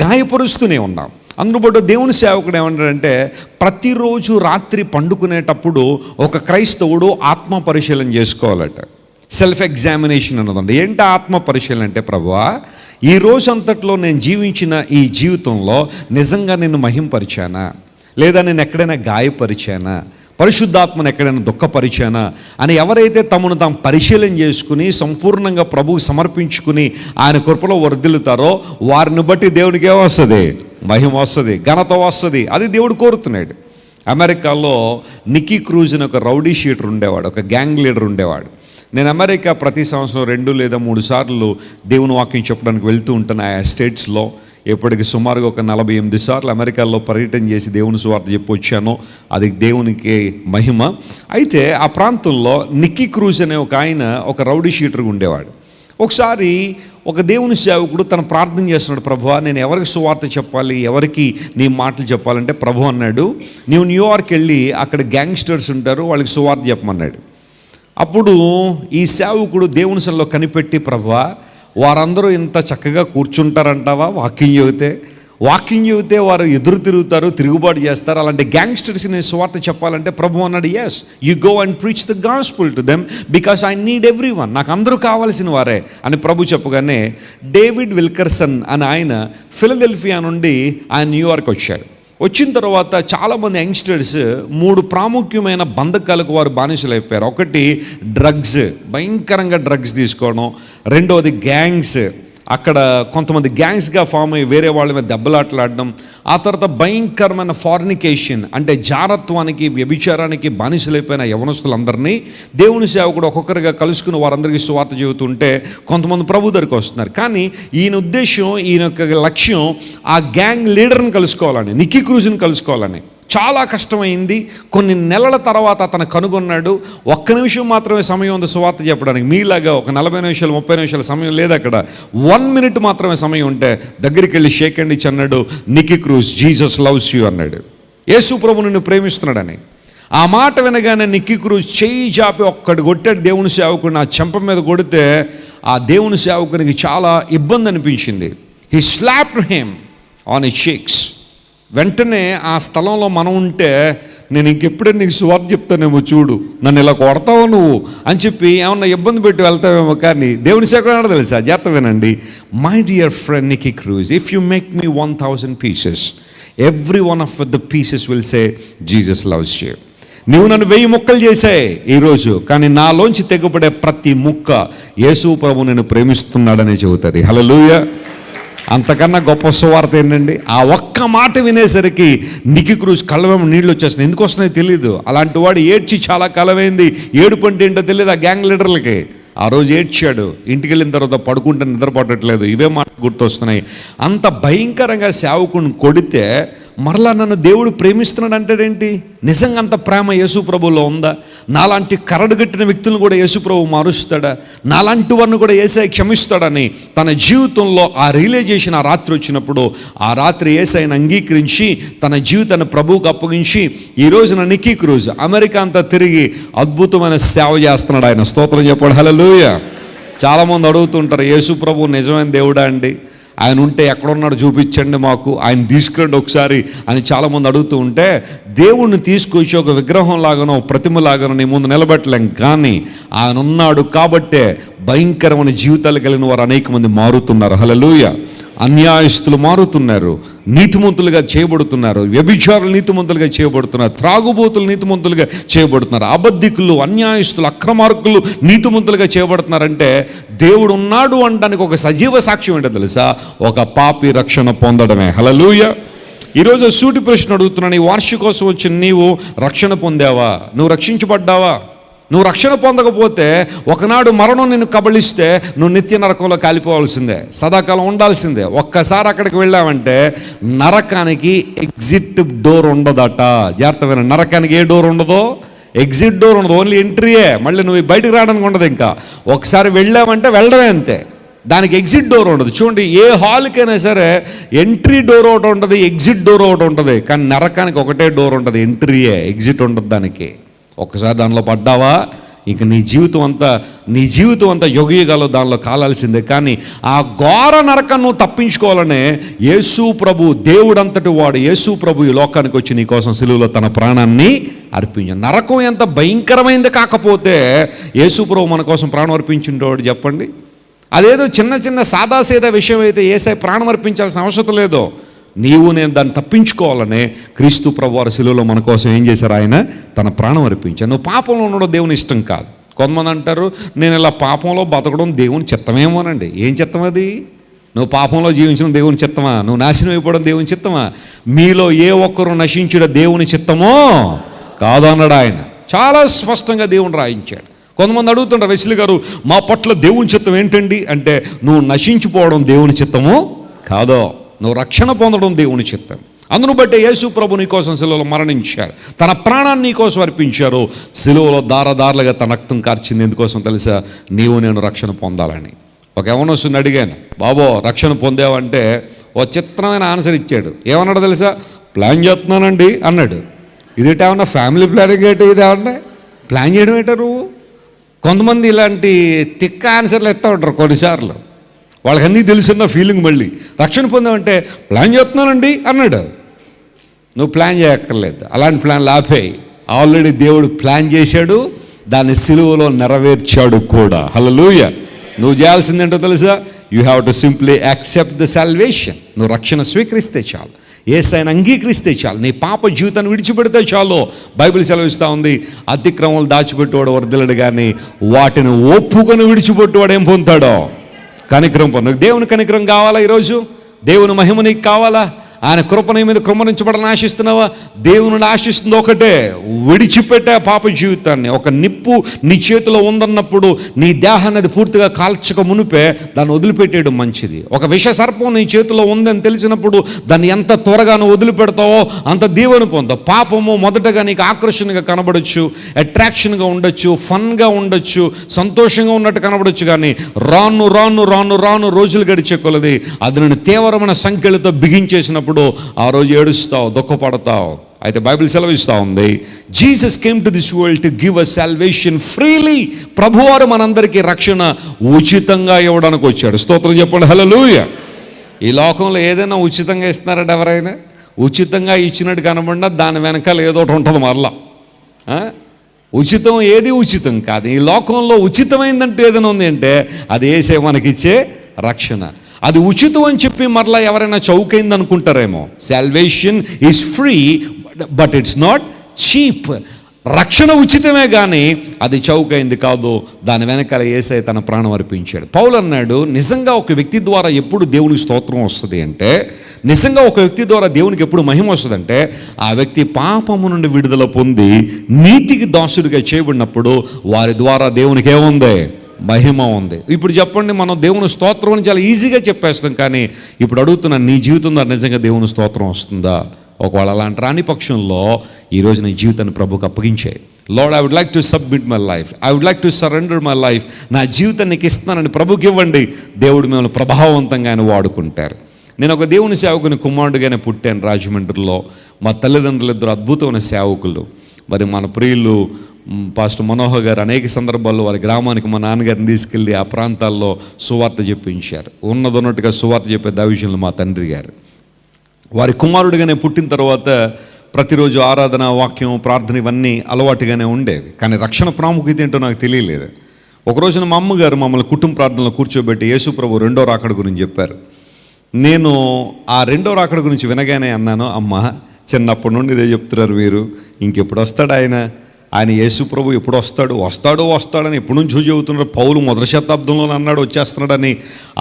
గాయపరుస్తూనే ఉన్నావు. అందులో దేవుని సేవకుడు ఏమంటాడంటే, ప్రతిరోజు రాత్రి పండుకునేటప్పుడు ఒక క్రైస్తవుడు ఆత్మ పరిశీలన చేసుకోవాలట. Self examination అన్నదండి. ఏంటి ఆత్మ పరిశీలన అంటే, ప్రభువా ఈ రోజు అంతట్లో నేను జీవించిన ఈ జీవితంలో నిజంగా నిన్ను మహింపరిచానా, లేదా నేను ఎక్కడైనా గాయపరిచానా, పరిశుద్ధాత్మను ఎక్కడైనా దుఃఖపరిచానా అని ఎవరైతే తమను తాము పరిశీలన చేసుకుని సంపూర్ణంగా ప్రభువుకి సమర్పించుకుని ఆయన కృపలో వర్ధిల్లుతారో వారిని బట్టి దేవునికి ఏమొస్తుంది? మహిమ వస్తుంది, ఘనత వస్తుంది. అది దేవుడు కోరుతున్నాడు. అమెరికాలో నిక్కీ క్రూజ్ అని ఒక రౌడీ షీటర్ ఉండేవాడు, ఒక గ్యాంగ్ లీడర్ ఉండేవాడు. నేను అమెరికా ప్రతి సంవత్సరం 2 లేదా 3 సార్లు దేవుని వాక్యం చెప్పడానికి వెళ్తూ ఉంటాను ఆ స్టేట్స్లో. ఎప్పటికి సుమారుగా ఒక 48 సార్లు అమెరికాలో పర్యటన చేసి దేవుని సువార్త చెప్పి వచ్చాను. అది దేవునికి మహిమ. అయితే ఆ ప్రాంతంలో నిక్కీ క్రూజ్ అనే ఒక ఆయన ఒక రౌడీ షీటర్గా ఉండేవాడు. ఒకసారి ఒక దేవుని సేవకుడు తను ప్రార్థన చేస్తున్నాడు, ప్రభువా నేను ఎవరికి సువార్త చెప్పాలి, ఎవరికి నీ మాటలు చెప్పాలంటే ప్రభు అన్నాడు, నీవు న్యూయార్క్ వెళ్ళి అక్కడ గ్యాంగ్స్టర్స్ ఉంటారు, వాళ్ళకి సువార్త చెప్పమన్నాడు. అప్పుడు ఈ సేవకుడు దేవుని సన్నిధిలో కనిపెట్టి, ప్రభువా వారందరూ ఇంత చక్కగా కూర్చుంటారంటావా? వాకింగ్ చెబితే వారు ఎదురు తిరుగుతారు, తిరుగుబాటు చేస్తారు. అలాంటి గ్యాంగ్స్టర్స్కి నేను సువార్త చెప్పాలంటే ప్రభు అన్నాడు, yes, you go and preach the gospel to them because I need everyone. నాకు అందరూ కావాల్సిన వారే అని ప్రభు చెప్పగానే డేవిడ్ విల్కర్సన్ అని ఆయన ఫిలదెల్ఫియా నుండి ఆయన న్యూయార్క్ వచ్చాడు. వచ్చిన తర్వాత చాలామంది యంగ్స్టర్స్ 3 ప్రాముఖ్యమైన బంధకాలకు వారు బానిసలైపోయారు. ఒకటి డ్రగ్స్, భయంకరంగా డ్రగ్స్ తీసుకోవడం. రెండవది గ్యాంగ్స్, అక్కడ కొంతమంది గ్యాంగ్స్గా ఫామ్ అయ్యి వేరే వాళ్ళ మీద దెబ్బలాటలాడడం. ఆ తర్వాత భయంకరమైన ఫార్నికేషన్, అంటే జారత్వానికి, వ్యభిచారానికి బానిసలైపోయిన యవనస్తులందరినీ దేవుని సేవకుడు ఒక్కొక్కరిగా కలుసుకుని వారందరికీ సువార్త చెబుతుంటే కొంతమంది ప్రభు దగ్గరికి వస్తున్నారు. కానీ ఈయన ఉద్దేశం, ఈయన యొక్క లక్ష్యం ఆ గ్యాంగ్ లీడర్ని కలుసుకోవాలని, నిక్కీ క్రూజ్ని కలుసుకోవాలని. చాలా కష్టమైంది. కొన్ని నెలల తర్వాత అతను కనుగొన్నాడు. 1 నిమిషం మాత్రమే సమయం ఉంది సువార్త చెప్పడానికి. మీలాగా ఒక 40 నిమిషాలు 30 నిమిషాల సమయం లేదు అక్కడ. 1 మినిట్ మాత్రమే సమయం ఉంటే దగ్గరికి వెళ్ళి షేక్ హ్యాండ్ ఇచ్చి అన్నాడు, Nikki cruise, Jesus loves you అన్నాడు. యేసు ప్రభు నిన్ను ప్రేమిస్తున్నాడని. ఆ మాట వినగానే నిక్కీ క్రూజ్ చెయ్యి చాపి ఒక్కడు కొట్టాడు దేవుని సేవకుడిని. ఆ చెంప మీద కొడితే ఆ దేవుని సేవకునికి చాలా ఇబ్బంది అనిపించింది. He slapped him on his cheeks. వెంటనే ఆ స్థలంలో మనం ఉంటే, నేను ఇంకెప్పుడైనా నీకు సువార్త చెప్తానేమో, చూడు నన్ను ఇలా కొడతావు నువ్వు అని చెప్పి ఏమన్నా ఇబ్బంది పెట్టి వెళ్తావేమో. కానీ దేవుని సేవకుడు తెలుసా, జాగ్రత్త వినండి, my dear friend Nikki cruise, if you make me 1000 pieces, every one of the pieces will say Jesus loves you. నువ్వు నన్ను 1000 ముక్కలు చేసాయి ఈరోజు, కానీ నాలోంచి తెగపడే ప్రతి ముక్క యేసు ప్రభు నేను ప్రేమిస్తున్నాడని చెబుతుంది. హల్లెలూయా. అంతకన్నా గొప్ప సువార్త ఏంటండి? ఆ ఒక్క మాట వినేసరికి నిక్కీ క్రూజ్ కళ్ళవేమో నీళ్ళు వచ్చేస్తున్నాయి. ఎందుకు వస్తున్నాయో తెలియదు. అలాంటి వాడు ఏడ్చి చాలా కాలమైంది. ఏడుపు అంటే ఏంటో తెలియదు ఆ గ్యాంగ్ లీడర్లకి. ఆ రోజు ఏడ్చాడు. ఇంటికి వెళ్ళిన తర్వాత పడుకుంటే నిద్రపడట్లేదు. ఇవే మాట గుర్తొస్తున్నాయి. అంత భయంకరంగా సేవకుని కొడితే మరలా నన్ను దేవుడు ప్రేమిస్తున్నాడు అంటాడేంటి? నిజంగా అంత ప్రేమ యేసు ప్రభువులో ఉందా? నాలాంటి కరడుగట్టిన వ్యక్తులను కూడా యేసు ప్రభు మారుస్తాడా? నాలాంటి వారిని కూడా యేసయ్య క్షమిస్తాడని తన జీవితంలో ఆ రియలైజేషన్ ఆ రాత్రి వచ్చినప్పుడు, ఆ రాత్రి యేసయ్యను అంగీకరించి తన జీవితాన్ని ప్రభువుకు అప్పగించి ఈ రోజున నిక్కీ క్రూజ్ అమెరికా అంతా తిరిగి అద్భుతమైన సేవ చేస్తున్నాడు. ఆయన స్తోత్రం చెప్పాడు. హల్లెలూయా. చాలామంది అడుగుతుంటారు, యేసు ప్రభు నిజమైన దేవుడా అండి? ఆయన ఉంటే ఎక్కడున్నాడు చూపించండి మాకు, ఆయన తీసుకురండి ఒకసారి అని చాలామంది అడుగుతూ ఉంటే, దేవుణ్ణి తీసుకొచ్చి ఒక విగ్రహం లాగానో ప్రతిమలాగానో నీ ముందు నిలబెట్టలేం. కానీ ఆయన ఉన్నాడు కాబట్టే భయంకరమైన జీవితాలు కలిగిన వారు అనేక మంది మారుతున్నారు. హల్లెలూయా. అన్యాయస్తులు మారుతున్నారు, నీతిమంతులుగా చేయబడుతున్నారు. వ్యభిచారులు నీతిమంతులుగా చేయబడుతున్నారు. త్రాగుబోతులు నీతిమంతులుగా చేయబడుతున్నారు. అబద్ధికులు, అన్యాయస్తులు, అక్రమార్కులు నీతిమంతులుగా చేయబడుతున్నారంటే దేవుడు ఉన్నాడు అనడానికి ఒక సజీవ సాక్ష్యం ఏంటో తెలుసా? ఒక పాపి రక్షణ పొందడమే. హల్లెలూయా. ఈరోజు సూటి ప్రశ్న అడుగుతున్నాను. ఈ వార్షికోత్సవం వచ్చి నీవు రక్షణ పొందావా? నువ్వు రక్షించబడ్డావా? నువ్వు రక్షణ పొందకపోతే ఒకనాడు మరణం నిన్ను కబళిస్తే నువ్వు నిత్య నరకంలో కాలిపోవాల్సిందే, సదాకాలం ఉండాల్సిందే. ఒక్కసారి అక్కడికి వెళ్ళావంటే నరకానికి ఎగ్జిట్ డోర్ ఉండదట. జాగ్రత్త వినండి, నరకానికి ఏ డోర్ ఉండదో ఎగ్జిట్ డోర్ ఉండదు, ఓన్లీ ఎంట్రీయే. మళ్ళీ నువ్వు బయటికి రావడానికి ఉండదు. ఇంకా ఒకసారి వెళ్ళావంటే వెళ్ళడమే అంతే, దానికి ఎగ్జిట్ డోర్ ఉండదు. చూడండి, ఏ హాల్కైనా సరే ఎంట్రీ డోర్ ఒకటి ఉంటుంది, ఎగ్జిట్ డోర్ ఒకటి ఉంటుంది. కానీ నరకానికి ఒకటే డోర్ ఉంటుంది, ఎంట్రీయే, ఎగ్జిట్ ఉండదు దానికి. ఒక్కసారి దానిలో పడ్డావా ఇంక నీ జీవితం అంతా యుగయుగాలు దానిలో కాలాల్సిందే. కానీ ఆ ఘోర నరకం నువ్వు తప్పించుకోవాలనే యేసు ప్రభు, దేవుడంతటి వాడు యేసు ప్రభు ఈ లోకానికి వచ్చి నీ కోసం సిలువలో తన ప్రాణాన్ని అర్పించాడు. నరకం ఎంత భయంకరమైంది కాకపోతే యేసు ప్రభు మన కోసం ప్రాణం అర్పించుంటాడు చెప్పండి. అదేదో చిన్న సాదాసీదా విషయం అయితే యేసయ్య ప్రాణం అర్పించాల్సిన అవసరం లేదు. నీవు నేను దాన్ని తప్పించుకోవాలనే క్రీస్తు ప్రభువారు శిలువలో మన కోసం ఏం చేశారు? ఆయన తన ప్రాణం అర్పించాడు. నువ్వు పాపంలో ఉండడం దేవుని ఇష్టం కాదు. కొంతమంది అంటారు, నేను ఇలా పాపంలో బతకడం దేవుని చిత్తమేమోనండి. ఏం చిత్తం అది? నువ్వు పాపంలో జీవించడం దేవుని చిత్తమా? నువ్వు నాశనం అయిపోవడం దేవుని చిత్తమా? మీలో ఏ ఒక్కరు నశించడం దేవుని చిత్తమో కాదు అన్నాడు ఆయన. చాలా స్పష్టంగా దేవుని రాయించాడు. కొంతమంది అడుగుతుంటారు, వెస్లీ గారు మా పట్ల దేవుని చిత్తం ఏంటండి అంటే, నువ్వు నశించిపోవడం దేవుని చిత్తమో కాదో, నువ్వు రక్షణ పొందడం దేవుని చిత్తం. అందును బట్టే యేసు ప్రభు నీ కోసం సిలువలో మరణించారు, తన ప్రాణాన్ని నీ కోసం అర్పించారు. సిలువలో దారదారులుగా తన రక్తం కార్చింది ఎందుకోసం తెలుసా? నీవు నేను రక్షణ పొందాలని. ఒక యవనస్తుని అడిగాను, బాబో రక్షణ పొందావంటే ఓ చిత్రమైన ఆన్సర్ ఇచ్చాడు. ఏమన్నాడు తెలుసా? ప్లాన్ చేస్తున్నానండి అన్నాడు. ఇదేటేమన్నా ఫ్యామిలీ ప్లానింగ్ ఏంటి? ఇది ఏమన్నా ప్లాన్ చేయడం ఏంటో? నువ్వు కొంతమంది ఇలాంటి తిక్క ఆన్సర్లు ఎత్తా ఉంటారు కొన్నిసార్లు. వాళ్ళకి అన్నీ తెలుసున్న ఫీలింగ్. మళ్ళీ రక్షణ పొందామంటే ప్లాన్ చేస్తున్నానండి అన్నాడు. నువ్వు ప్లాన్ చేయక్కర్లేదు, అలాంటి ప్లాన్లు ఆపేయి. ఆల్రెడీ దేవుడు ప్లాన్ చేశాడు, దాన్ని సిలువలో నెరవేర్చాడు కూడా. హల్లెలూయా. నువ్వు చేయాల్సిందేంటో తెలుసా? You have to simply accept the salvation. నువ్వు రక్షణ స్వీకరిస్తే చాలు, యేసయ్యను అంగీకరిస్తే చాలు, నీ పాప జీవితాన్ని విడిచిపెడితే చాలు. బైబిల్ సెలవిస్తూ ఉంది, అతిక్రమాలు దాచిపెట్టేవాడు వర్ధిల్లడు కానీ వాటిని ఒప్పుకొని విడిచిపెట్టేవాడు ఏం పొందుతాడో కనికరం పొందు. దేవుని కనికరం కావాలా? ఈరోజు దేవుని మహిమ నీకు కావాలా? ఆయన కృప నీ మీద కృమరించబడని ఆశిస్తున్నావా? దేవుని ఆశిస్తుంది ఒకటే, విడిచిపెట్టే పాప జీవితాన్ని. ఒక నిప్పు నీ చేతిలో ఉందన్నప్పుడు నీ దేహాన్ని అది పూర్తిగా కాల్చక మునిపే దాన్ని వదిలిపెట్టేయడం మంచిది. ఒక విష సర్పం నీ చేతిలో ఉందని తెలిసినప్పుడు దాన్ని ఎంత త్వరగా నువ్వు వదిలిపెడతావో అంత దీవెన పొందావు. పాపము మొదటగా నీకు ఆకర్షణగా కనబడచ్చు, అట్రాక్షన్గా ఉండొచ్చు, ఫన్గా ఉండొచ్చు, సంతోషంగా ఉన్నట్టు కనబడచ్చు. కానీ రాను రాను రాను రాను రోజులు గడిచే కొలది అది నేను తీవ్రమైన సంఖ్యలతో బిగించేసినప్పుడు ఆ రోజు ఏడుస్తావు, దుఃఖపడతావు. అయితే బైబిల్ సెలవిస్తూ ఉంది, Jesus came to this world to give us salvation freely. ప్రభువారు మనందరికీ రక్షణ ఉచితంగా ఇవ్వడానికి వచ్చాడు. స్తోత్రం చెప్పండి, హల్లెలూయా. ఈ లోకంలో ఏదైనా ఉచితంగా ఇస్తున్నారంటే ఎవరైనా ఉచితంగా ఇచ్చినట్టు కనబడినా దాని వెనకాల ఏదో ఒకటి ఉంటుంది మరలా. ఉచితం ఏది ఉచితం కాదు. ఈ లోకంలో ఉచితమైందంటే ఏదైనా ఉంది అంటే అది యేసే మనకిచ్చే రక్షణ. అది ఉచితం అని చెప్పి మరలా ఎవరైనా చౌకైంది అనుకుంటారేమో. Salvation is free but it's not cheap. రక్షణ ఉచితమే కానీ అది చౌకైంది కాదు. దాని వెనకాల యేసయ్య తన ప్రాణం అర్పించాడు. పౌలు అన్నాడు, నిజంగా ఒక వ్యక్తి ద్వారా ఎప్పుడు దేవునికి స్తోత్రం వస్తుంది అంటే, నిజంగా ఒక వ్యక్తి ద్వారా దేవునికి ఎప్పుడు మహిమ వస్తుందంటే, ఆ వ్యక్తి పాపము నుండి విడుదల పొంది నీతికి దాసుడిగా చేయబడినప్పుడు వారి ద్వారా దేవునికి ఏముంది? మహిమ ఉంది. ఇప్పుడు చెప్పండి, మనం దేవుని స్తోత్రం అని చాలా ఈజీగా చెప్పేస్తాం, కానీ ఇప్పుడు అడుగుతున్నా, నీ జీవితం ద్వారా నిజంగా దేవుని స్తోత్రం వస్తుందా? ఒకవేళ అలాంటి రాని పక్షంలో ఈరోజు నీ జీవితాన్ని ప్రభుకు అప్పగించాయి. Lord, I would like to submit my life, I would like to surrender my life. నా జీవితాన్ని నీకు ఇస్తున్నానని ప్రభుకి ఇవ్వండి. దేవుడు మిమ్మల్ని ప్రభావవంతంగా ఆయన వాడుకుంటారు. నేను ఒక దేవుని సేవకుని కుమారుడుగానే పుట్టాను రాజమండ్రిలో. మా తల్లిదండ్రులు ఇద్దరు అద్భుతమైన సేవకులు. మరి మన ప్రియులు పాస్టర్ మనోహర్ గారు అనేక సందర్భాల్లో వారి గ్రామానికి మా నాన్నగారిని తీసుకెళ్ళి ఆ ప్రాంతాల్లో సువార్త చెప్పించారు. ఉన్నట్టుగా సువార్త చెప్పే దైవజనులు మా తండ్రి గారు. వారి కుమారుడిగానే పుట్టిన తర్వాత ప్రతిరోజు ఆరాధన, వాక్యం, ప్రార్థన ఇవన్నీ అలవాటుగానే ఉండేవి. కానీ రక్షణ ప్రాముఖ్యత ఏంటో నాకు తెలియలేదు. ఒక రోజున మా అమ్మగారు మమ్మల్ని కుటుంబ ప్రార్థనలో కూర్చోబెట్టి యేసు ప్రభు రెండో రాకడ గురించి చెప్పారు. నేను ఆ రెండో రాకడ గురించి వినగానే అన్నాను, అమ్మ చిన్నప్పటి నుండి ఇదే చెప్తున్నారు మీరు, ఇంకెప్పుడు వస్తాడు ఆయన యేసు ప్రభు ఎప్పుడు వస్తాడని ఎప్పటి నుంచో చెబుతున్నారు. పౌలు మొదటి శతాబ్దంలో అన్నాడు వచ్చేస్తున్నాడని.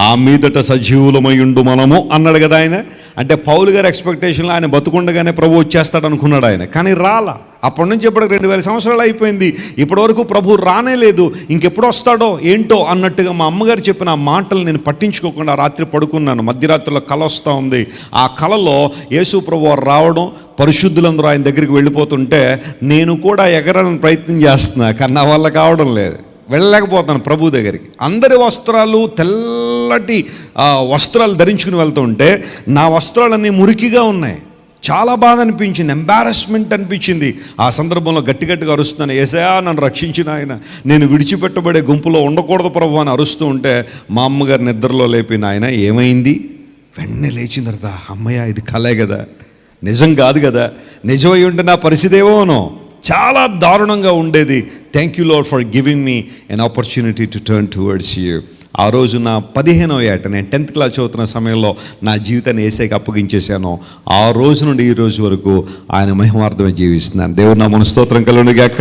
ఆ మీదట సజీవులమయుండు మనము అన్నాడు కదా ఆయన. అంటే పౌలు గారి ఎక్స్పెక్టేషన్లో ఆయన బతుకుండగానే ప్రభు వచ్చేస్తాడు అనుకున్నాడు ఆయన. కానీ రాలా. అప్పటి నుంచి ఇప్పటికి 2000 సంవత్సరాలు అయిపోయింది, ఇప్పటివరకు ప్రభు రానే లేదు. ఇంకెప్పుడు వస్తాడో ఏంటో అన్నట్టుగా మా అమ్మగారు చెప్పిన ఆ మాటలు నేను పట్టించుకోకుండా రాత్రి పడుకున్నాను. మధ్యరాత్రిలో కల వస్తూ ఉంది. ఆ కలలో యేసు ప్రభు రావడం, పరిశుద్ధులందరూ ఆయన దగ్గరికి వెళ్ళిపోతుంటే నేను కూడా ఎగరాలని ప్రయత్నం చేస్తున్నా, కానీ నా వల్ల కావడం లేదు, వెళ్ళలేకపోతాను ప్రభు దగ్గరికి. అందరి వస్త్రాలు తెల్లటి వస్త్రాలు ధరించుకుని వెళ్తుంటే నా వస్త్రాలన్నీ మురికిగా ఉన్నాయి. చాలా బాధ అనిపించింది, ఎంబారస్మెంట్ అనిపించింది. ఆ సందర్భంలో గట్టిగా అరుస్తున్నాను, యేసయ్యా నన్ను రక్షించిన ఆయన, నేను విడిచిపెట్టబడే గుంపులో ఉండకూడదు ప్రభు అని అరుస్తూ ఉంటే మా అమ్మగారు నిద్రలో లేపిన ఆయన ఏమైంది? వెంటనే లేచిన తర్వాత, అమ్మయ్య ఇది కలే కదా, నిజం కాదు కదా, నిజమై ఉంటే నా పరిస్థితి ఏమోనో చాలా దారుణంగా ఉండేది. Thank you lord for giving me an opportunity to turn towards you. ఆ రోజు నా 15వ ఏట, నేను 10th క్లాస్ చదువుతున్న సమయంలో నా జీవితాన్ని యేసయ్యకి అప్పగించేశాను. ఆ రోజు నుండి ఈ రోజు వరకు ఆయన మహిమార్థమే జీవిస్తున్నాను. దేవుడు నా స్తోత్రం కలుగునుగాక.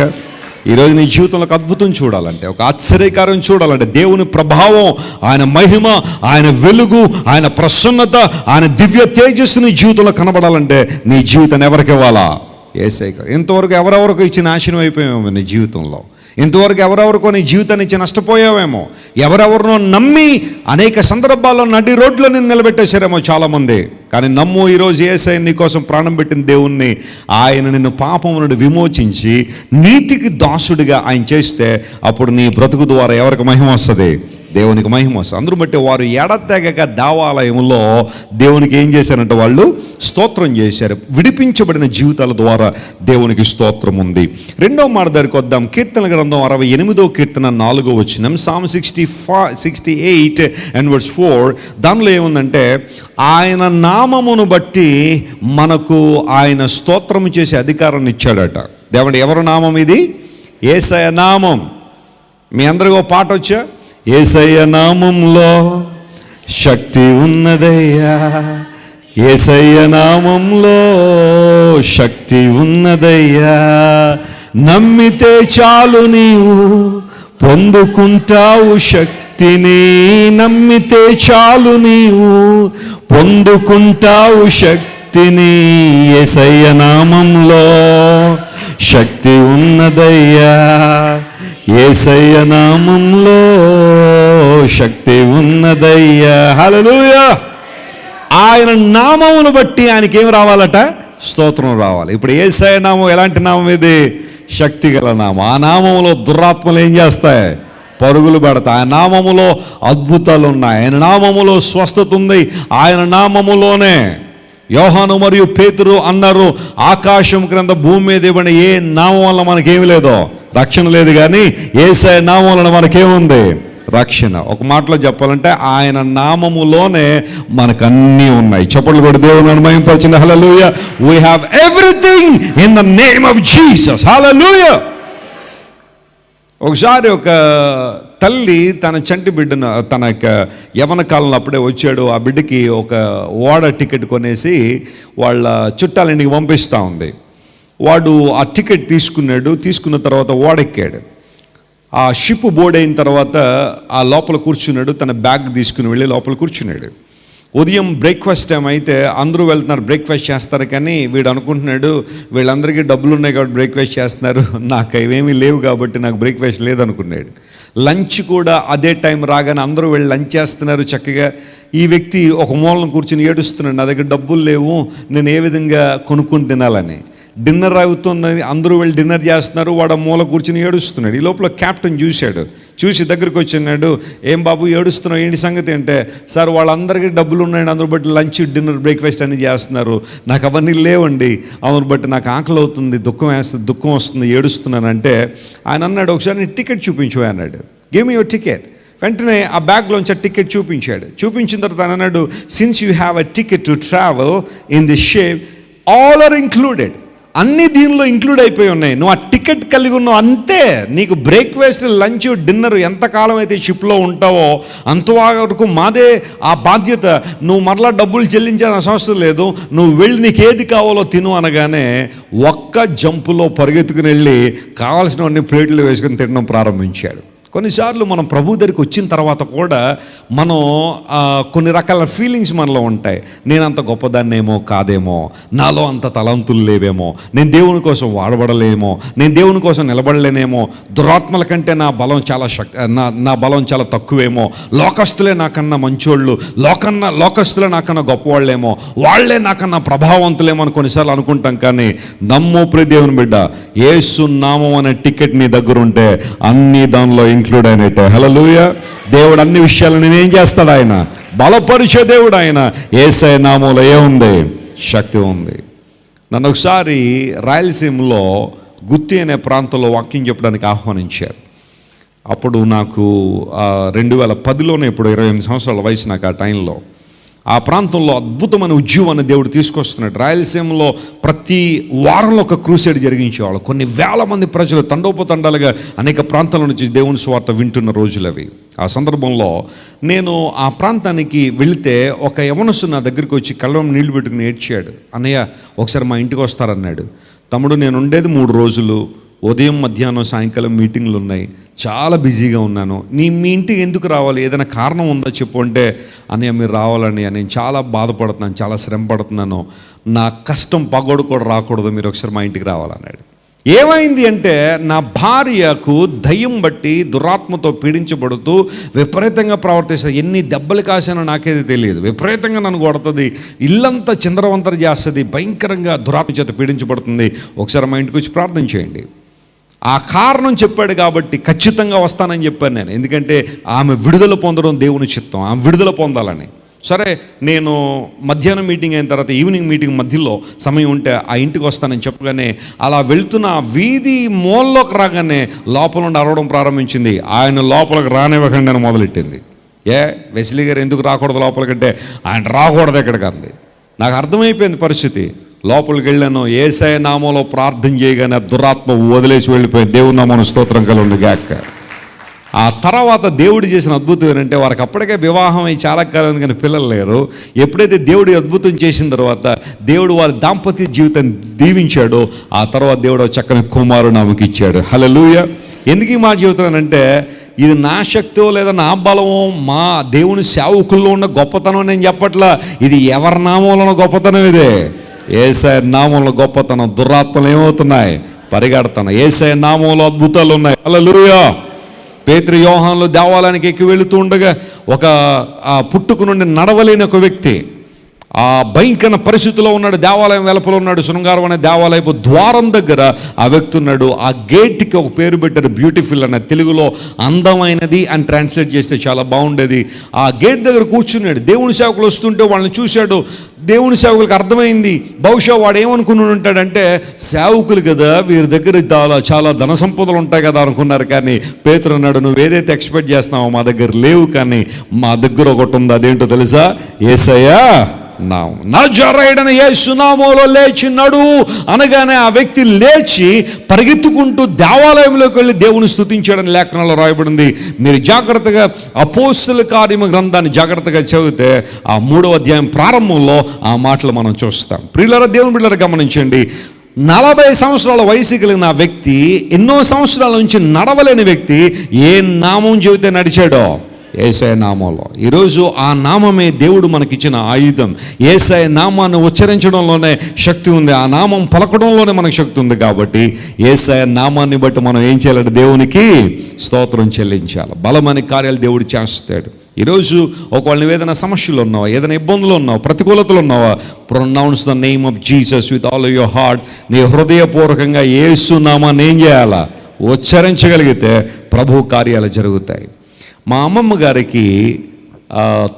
ఈరోజు నీ జీవితంలో ఒక అద్భుతం చూడాలంటే, ఒక ఆశ్చర్యకారం చూడాలంటే, దేవుని ప్రభావం, ఆయన మహిమ, ఆయన వెలుగు, ఆయన ప్రసన్నత, ఆయన దివ్య తేజస్సు నీ జీవితంలో కనబడాలంటే నీ జీవితాన్ని ఎవరికి ఇవ్వాలా? యేసయ్యకి. ఇంతవరకు ఎవరెవరికి ఇచ్చి నాశనం అయిపోయామేమో నీ జీవితంలో, ఇంతవరకు ఎవరెవరికో నీ జీవితాన్ని ఇచ్చి నష్టపోయావేమో, ఎవరెవరినో నమ్మి అనేక సందర్భాల్లో నడి రోడ్లో నిన్ను నిలబెట్టేశారేమో చాలామంది. కానీ నమ్ము, ఈరోజు యేసయ్య నీ కోసం ప్రాణం పెట్టిన దేవుణ్ణి. ఆయన నిన్ను పాపం నుండి విమోచించి నీతికి దాసుడిగా ఆయన చేస్తే అప్పుడు నీ బ్రతుకు ద్వారా ఎవరికి మహిమ వస్తుంది? దేవునికి మహిమ వస్తుంది. అందరూ బట్టి వారు ఎడతెగక దేవాలయంలో దేవునికి ఏం చేశారంటే వాళ్ళు స్తోత్రం చేశారు. విడిపించబడిన జీవితాల ద్వారా దేవునికి స్తోత్రం ఉంది. రెండవ మాట దగ్గరికి వద్దాం. కీర్తన గ్రంథం 68వ కీర్తన 4వ వచనం, Psalm 68:4 దానిలో ఏముందంటే, ఆయన నామమును బట్టి మనకు ఆయన స్తోత్రం చేసే అధికారాన్ని ఇచ్చాడట. దేవుడు ఎవరి నామం ఇది? యేసయ్య నామం. మీ అందరికీ పాట వచ్చా? యేసయ్య నామంలో శక్తి ఉన్నదయ్యా, యేసయ్య నామంలో శక్తి ఉన్నదయ్యా, నమ్మితే చాలు నీవు పొందుకుంటావు శక్తిని, నమ్మితే చాలు నీవు పొందుకుంటావు శక్తిని, యేసయ్య నామంలో శక్తి ఉన్నదయ్యా, యేసయ్య నామంలో శక్తి ఉన్నదయ్యా. హల్లెలూయా. ఆయన నామమును బట్టి ఆయనకి ఏం రావాలట? స్తోత్రం రావాలి. ఇప్పుడు యేసయ్య నామం ఎలాంటి నామం? ఇది శక్తి గల నామం. ఆ నామములో దురాత్మలు ఏం చేస్తాయి? పరుగులు పెడతాయి. ఆయన నామములో అద్భుతాలు ఉన్నాయి, ఆయన నామములో స్వస్థత ఉంది. ఆయన నామములోనే యోహాను మరియు పేతురు అన్నారు, ఆకాశం క్రింద భూమి మీద ఇవ్వని ఏ నామం వల్ల మనకేమి లేదో రక్షణ లేదు, కానీ యేసయ్య నామం వలన మనకేముంది? రక్షణ. ఒక మాటలో చెప్పాలంటే ఆయన నామములోనే మనకన్నీ ఉన్నాయి. చప్పట్లు కూడా దేవుని మహిమపరచండి. Hallelujah. We have everything in the name of Jesus. Hallelujah. ఒకసారి ఒక తల్లి తన చంటి బిడ్డను తన యొక్క యవన కాలంలో అప్పుడే వచ్చాడు. ఆ బిడ్డకి ఒక ఓడ టికెట్ కొనేసి వాళ్ళ చుట్టాలింటికి పంపిస్తూ ఉంది. వాడు ఆ టికెట్ తీసుకున్నాడు. తీసుకున్న తర్వాత ఓడెక్కాడు. ఆ షిప్ బోర్డ్ అయిన తర్వాత ఆ లోపల కూర్చున్నాడు. తన బ్యాగ్ తీసుకుని వెళ్ళి లోపల కూర్చున్నాడు. ఉదయం బ్రేక్ఫాస్ట్ టైం అయితే అందరూ వెళ్తున్నారు, బ్రేక్ఫాస్ట్ చేస్తారు. కానీ వీడు అనుకుంటున్నాడు, వీళ్ళందరికీ డబ్బులు ఉన్నాయి కాబట్టి బ్రేక్ఫాస్ట్ చేస్తున్నారు, నాకు ఇవేమీ లేవు కాబట్టి నాకు బ్రేక్ఫాస్ట్ లేదనుకున్నాడు. లంచ్ కూడా అదే టైం రాగానే అందరూ వెళ్ళి లంచ్ చేస్తున్నారు చక్కగా. ఈ వ్యక్తి ఒక మూలను కూర్చుని ఏడుస్తున్నాడు, నా దగ్గర డబ్బులు లేవు, నేను ఏ విధంగా కొనుక్కొని తినాలని. డిన్నర్ అవుతున్నది, అందరూ వెళ్ళి డిన్నర్ చేస్తున్నారు, వాడు ఆ మూల కూర్చుని ఏడుస్తున్నాడు. ఈ లోపల క్యాప్టెన్ చూశాడు. చూసి దగ్గరికి వచ్చినాడు, ఏం బాబు ఏడుస్తున్నావు, ఏంటి సంగతి అంటే, సార్ వాళ్ళందరికీ డబ్బులు ఉన్నాయండి, అందరూ బట్టి లంచ్ డిన్నర్ బ్రేక్ఫాస్ట్ అన్ని చేస్తున్నారు, నాకు అవన్నీ లేవండి, అందును బట్టి నాకు ఆకలి అవుతుంది, దుఃఖం వస్తుంది, ఏడుస్తున్నానంటే ఆయన అన్నాడు, ఒకసారి నీ టికెట్ చూపించు అన్నాడు. Give me your ticket. వెంటనే ఆ బ్యాగ్లోంచి ఆ టికెట్ చూపించాడు. చూపించిన తర్వాత ఆయన అన్నాడు, since you have a ticket to travel in the ship, all are included. అన్నీ దీనిలో ఇంక్లూడ్ అయిపోయి ఉన్నాయి. నువ్వు ఆ టికెట్ కలిగి ఉన్నావు అంతే. నీకు బ్రేక్ఫాస్ట్, లంచ్, డిన్నర్ ఎంతకాలం అయితే షిప్లో ఉంటావో అంతవరకు మాదే ఆ బాధ్యత. నువ్వు మరలా డబ్బులు చెల్లించాల్సిన అవసరం లేదు, నువ్వు వెళ్ళి నీకు ఏది కావాలో తిను అనగానే ఒక్క జంపులో పరిగెత్తుకుని వెళ్ళి కావాల్సినవన్నీ ప్లేట్లు వేసుకుని తినడం ప్రారంభించాడు. కొన్నిసార్లు మనం ప్రభు దగ్గరికి వచ్చిన తర్వాత కూడా మనం కొన్ని రకాల ఫీలింగ్స్ మనలో ఉంటాయి. నేను అంత గొప్పదాన్నేమో కాదేమో, నాలో అంత తలంతులు లేవేమో, నేను దేవుని కోసం వాడబడలేమో, నేను దేవుని కోసం నిలబడలేనేమో, దురాత్మల కంటే నా బలం చాలా నా బలం చాలా తక్కువేమో, లోకస్తులే నాకన్నా మంచోళ్ళు, లోకస్తులే నాకన్నా గొప్పవాళ్ళేమో, వాళ్లే నాకన్నా ప్రభావవంతులేమో అని కొన్నిసార్లు అనుకుంటాం. కానీ నమ్మో ప్రియ దేవుని బిడ్డ, యేసు నామం అనే టికెట్ నీ దగ్గర ఉంటే అన్ని దానిలో ఇంక్లూడ్ అయినట్టే. హల్లెలూయా. దేవుడు అన్ని విషయాలు నేనేం చేస్తాడు? ఆయన బలపరిచే దేవుడు. ఆయన యేసయ్య నామంలో ఏముంది? శక్తి ఉంది. నన్ను ఒకసారి రాయలసీమలో గుత్తి అనే ప్రాంతంలో వాక్యం చెప్పడానికి ఆహ్వానించారు. అప్పుడు నాకు 2010లోనే, ఇప్పుడు 28 సంవత్సరాల వయసు నాకు. ఆ టైంలో ఆ ప్రాంతంలో అద్భుతమైన ఉద్యమాన్ని దేవుడు తీసుకొస్తున్నాడు. రాయలసీమలో ప్రతి వారంలో ఒక క్రూసేడ్ జరిగించేవాళ్ళు. కొన్ని వేల మంది ప్రజలు తండోపతండాలుగా అనేక ప్రాంతాల నుంచి దేవుని సువార్త వింటున్న రోజులు అవి. ఆ సందర్భంలో నేను ఆ ప్రాంతానికి వెళితే ఒక యవనస్తుడు నా దగ్గరికి వచ్చి కళ్ళం నీళ్లు పెట్టుకుని ఏడ్చాడు. అన్నయ్య ఒకసారి మా ఇంటికి వస్తారన్నాడు. తమ్ముడు, నేను ఉండేది 3 రోజులు, ఉదయం మధ్యాహ్నం సాయంకాలం మీటింగ్లు ఉన్నాయి, చాలా బిజీగా ఉన్నాను, మీ ఇంటికి ఎందుకు రావాలి, ఏదైనా కారణం ఉందా చెప్పు అంటే, అన్నయ్య మీరు రావాలని, నేను చాలా బాధపడుతున్నాను, చాలా శ్రమ పడుతున్నాను, నా కష్టం పగోడు కూడా రాకూడదు, మీరు ఒకసారి మా ఇంటికి రావాలన్నాడు. ఏమైంది అంటే, నా భార్యకు దయ్యం బట్టి దురాత్మతో పీడించబడుతూ విపరీతంగా ప్రవర్తిస్తుంది. ఎన్ని దెబ్బలు కాసానో నాకేది తెలియదు, విపరీతంగా నన్ను కొడుతుంది, ఇల్లంతా చిందరవంతర చేస్తుంది, భయంకరంగా దురాత్మ చేత పీడించబడుతుంది, ఒకసారి మా ఇంటికి వచ్చి ప్రార్థన చేయండి. ఆ కారణం చెప్పాడు కాబట్టి ఖచ్చితంగా వస్తానని చెప్పాను నేను. ఎందుకంటే ఆమె విడుదల పొందడం దేవుని చిత్తం, ఆమె విడుదల పొందాలని. సరే, నేను మధ్యాహ్నం మీటింగ్ అయిన తర్వాత ఈవినింగ్ మీటింగ్ మధ్యలో సమయం ఉంటే ఆ ఇంటికి వస్తానని చెప్పగానే అలా వెళ్తున్న వీధి మూలలోకి రాగానే లోపల నుండి అరవడం ప్రారంభించింది. ఆయన లోపలికి రానివ్వకండి అని మొదలెట్టింది. వెస్లీ గారు ఎందుకు రాకూడదు లోపలికంటే, ఆయన రాకూడదు ఎక్కడికి అంది. నాకు అర్థమైపోయింది పరిస్థితి. లోపలికి వెళ్ళాను, యేసయ్య నామంలో ప్రార్థన చేయగానే దురాత్మ వదిలేసి వెళ్ళిపోయింది. దేవుని నామమున స్తోత్రం కలుగును గాక. ఆ తర్వాత దేవుడు చేసిన అద్భుతం ఏంటంటే, వారికి అప్పటికే వివాహం అయి చాలా కాలం కానీ పిల్లలు లేరు. ఎప్పుడైతే దేవుడు అద్భుతం చేసిన తర్వాత దేవుడు వారి దాంపత్య జీవితాన్ని దీవించాడో, ఆ తర్వాత దేవుడు చక్కని కుమారుడు ఆమెకి ఇచ్చాడు. హల్లెలూయా. ఎందుకు ఈ మా జీవితం అంటే, ఇది నా శక్తో లేదా నా బలమో, మా దేవుని సేవకుల్లో ఉన్న గొప్పతనం నేను చెప్పట్లా. ఇది ఎవరి నామంలో ఉన్న గొప్పతనం, ఇదే యేసయ్య నామంలో గొప్పతనం. దురాత్మలు ఏమవుతున్నాయి? పరిగెడుతున్నాయి. యేసయ్య నామంలో అద్భుతాలు ఉన్నాయి. హల్లెలూయా. పేతురు యోహానులు దేవాలయానికి ఎక్కి వెళుతూ ఉండగా ఒక పుట్టుక నుండి నడవలేని ఒక వ్యక్తి ఆ భయంకర పరిస్థితిలో ఉన్నాడు. దేవాలయం వెలుపల ఉన్నాడు. శృంగారం అనే దేవాలయపు ద్వారం దగ్గర ఆ వ్యక్తి ఉన్నాడు. ఆ గేట్కి ఒక పేరు పెట్టారు, బ్యూటిఫుల్ అన్న, తెలుగులో అందమైనది అని ట్రాన్స్లేట్ చేస్తే చాలా బాగుండేది. ఆ గేట్ దగ్గర కూర్చున్నాడు. దేవుని సేవకులు వస్తుంటే వాళ్ళని చూశాడు. దేవుని సేవకులకు అర్థమైంది, బహుశా వాడు ఏమనుకుని ఉంటాడంటే, సేవకులు కదా, వీరి దగ్గర చాలా ధన సంపదలు ఉంటాయి కదా అనుకున్నారు. కానీ పేతురు అన్నాడు, నువ్వు ఏదైతే ఎక్స్పెక్ట్ చేస్తున్నావో మా దగ్గర లేవు, కానీ మా దగ్గర ఒకటి ఉంది. అదేంటో తెలుసా? యేసయ్య నామం. నజరేయుడైన యేసు నామములో లేచి నడు అనగానే ఆ వ్యక్తి లేచి పరిగెత్తుకుంటూ దేవాలయంలోకి వెళ్ళి దేవుని స్తుతించాడని లేఖనాల్లో రాయబడింది. మీరు జాగ్రత్తగా అపోస్తలుల కార్యము గ్రంథాన్ని జాగ్రత్తగా చదివితే ఆ 3వ అధ్యాయం ప్రారంభంలో ఆ మాటలు మనం చూస్తాం. ప్రియులారా, దేవుని బిడ్డలారా గమనించండి. 40 సంవత్సరాల వయసు కలిగిన వ్యక్తి, ఎన్నో సంవత్సరాల నుంచి నడవలేని వ్యక్తి ఏ నామం చెబితే నడిచాడో? యేసయ్య నామంలో. ఈరోజు ఆ నామమే దేవుడు మనకిచ్చిన ఆయుధం. యేసయ్య నామాన్ని ఉచ్చరించడంలోనే శక్తి ఉంది, ఆ నామం పలకడంలోనే మనకు శక్తి ఉంది. కాబట్టి యేసయ్య నామాన్ని బట్టి మనం ఏం చేయాలంటే దేవునికి స్తోత్రం చెల్లించాలి. బలమైన కార్యాలు దేవుడు చేస్తాడు. ఈరోజు ఒకవేళ నువ్వు ఏదైనా సమస్యలు ఉన్నావా, ఏదైనా ఇబ్బందులు ఉన్నావా, ప్రతికూలతలు ఉన్నావా, pronounce the name of Jesus with all your heart. నీ హృదయపూర్వకంగా యేసు నామాన్ని ఏం చేయాలా? ఉచ్చరించగలిగితే ప్రభు కార్యాలు జరుగుతాయి. మా అమ్మమ్మ గారికి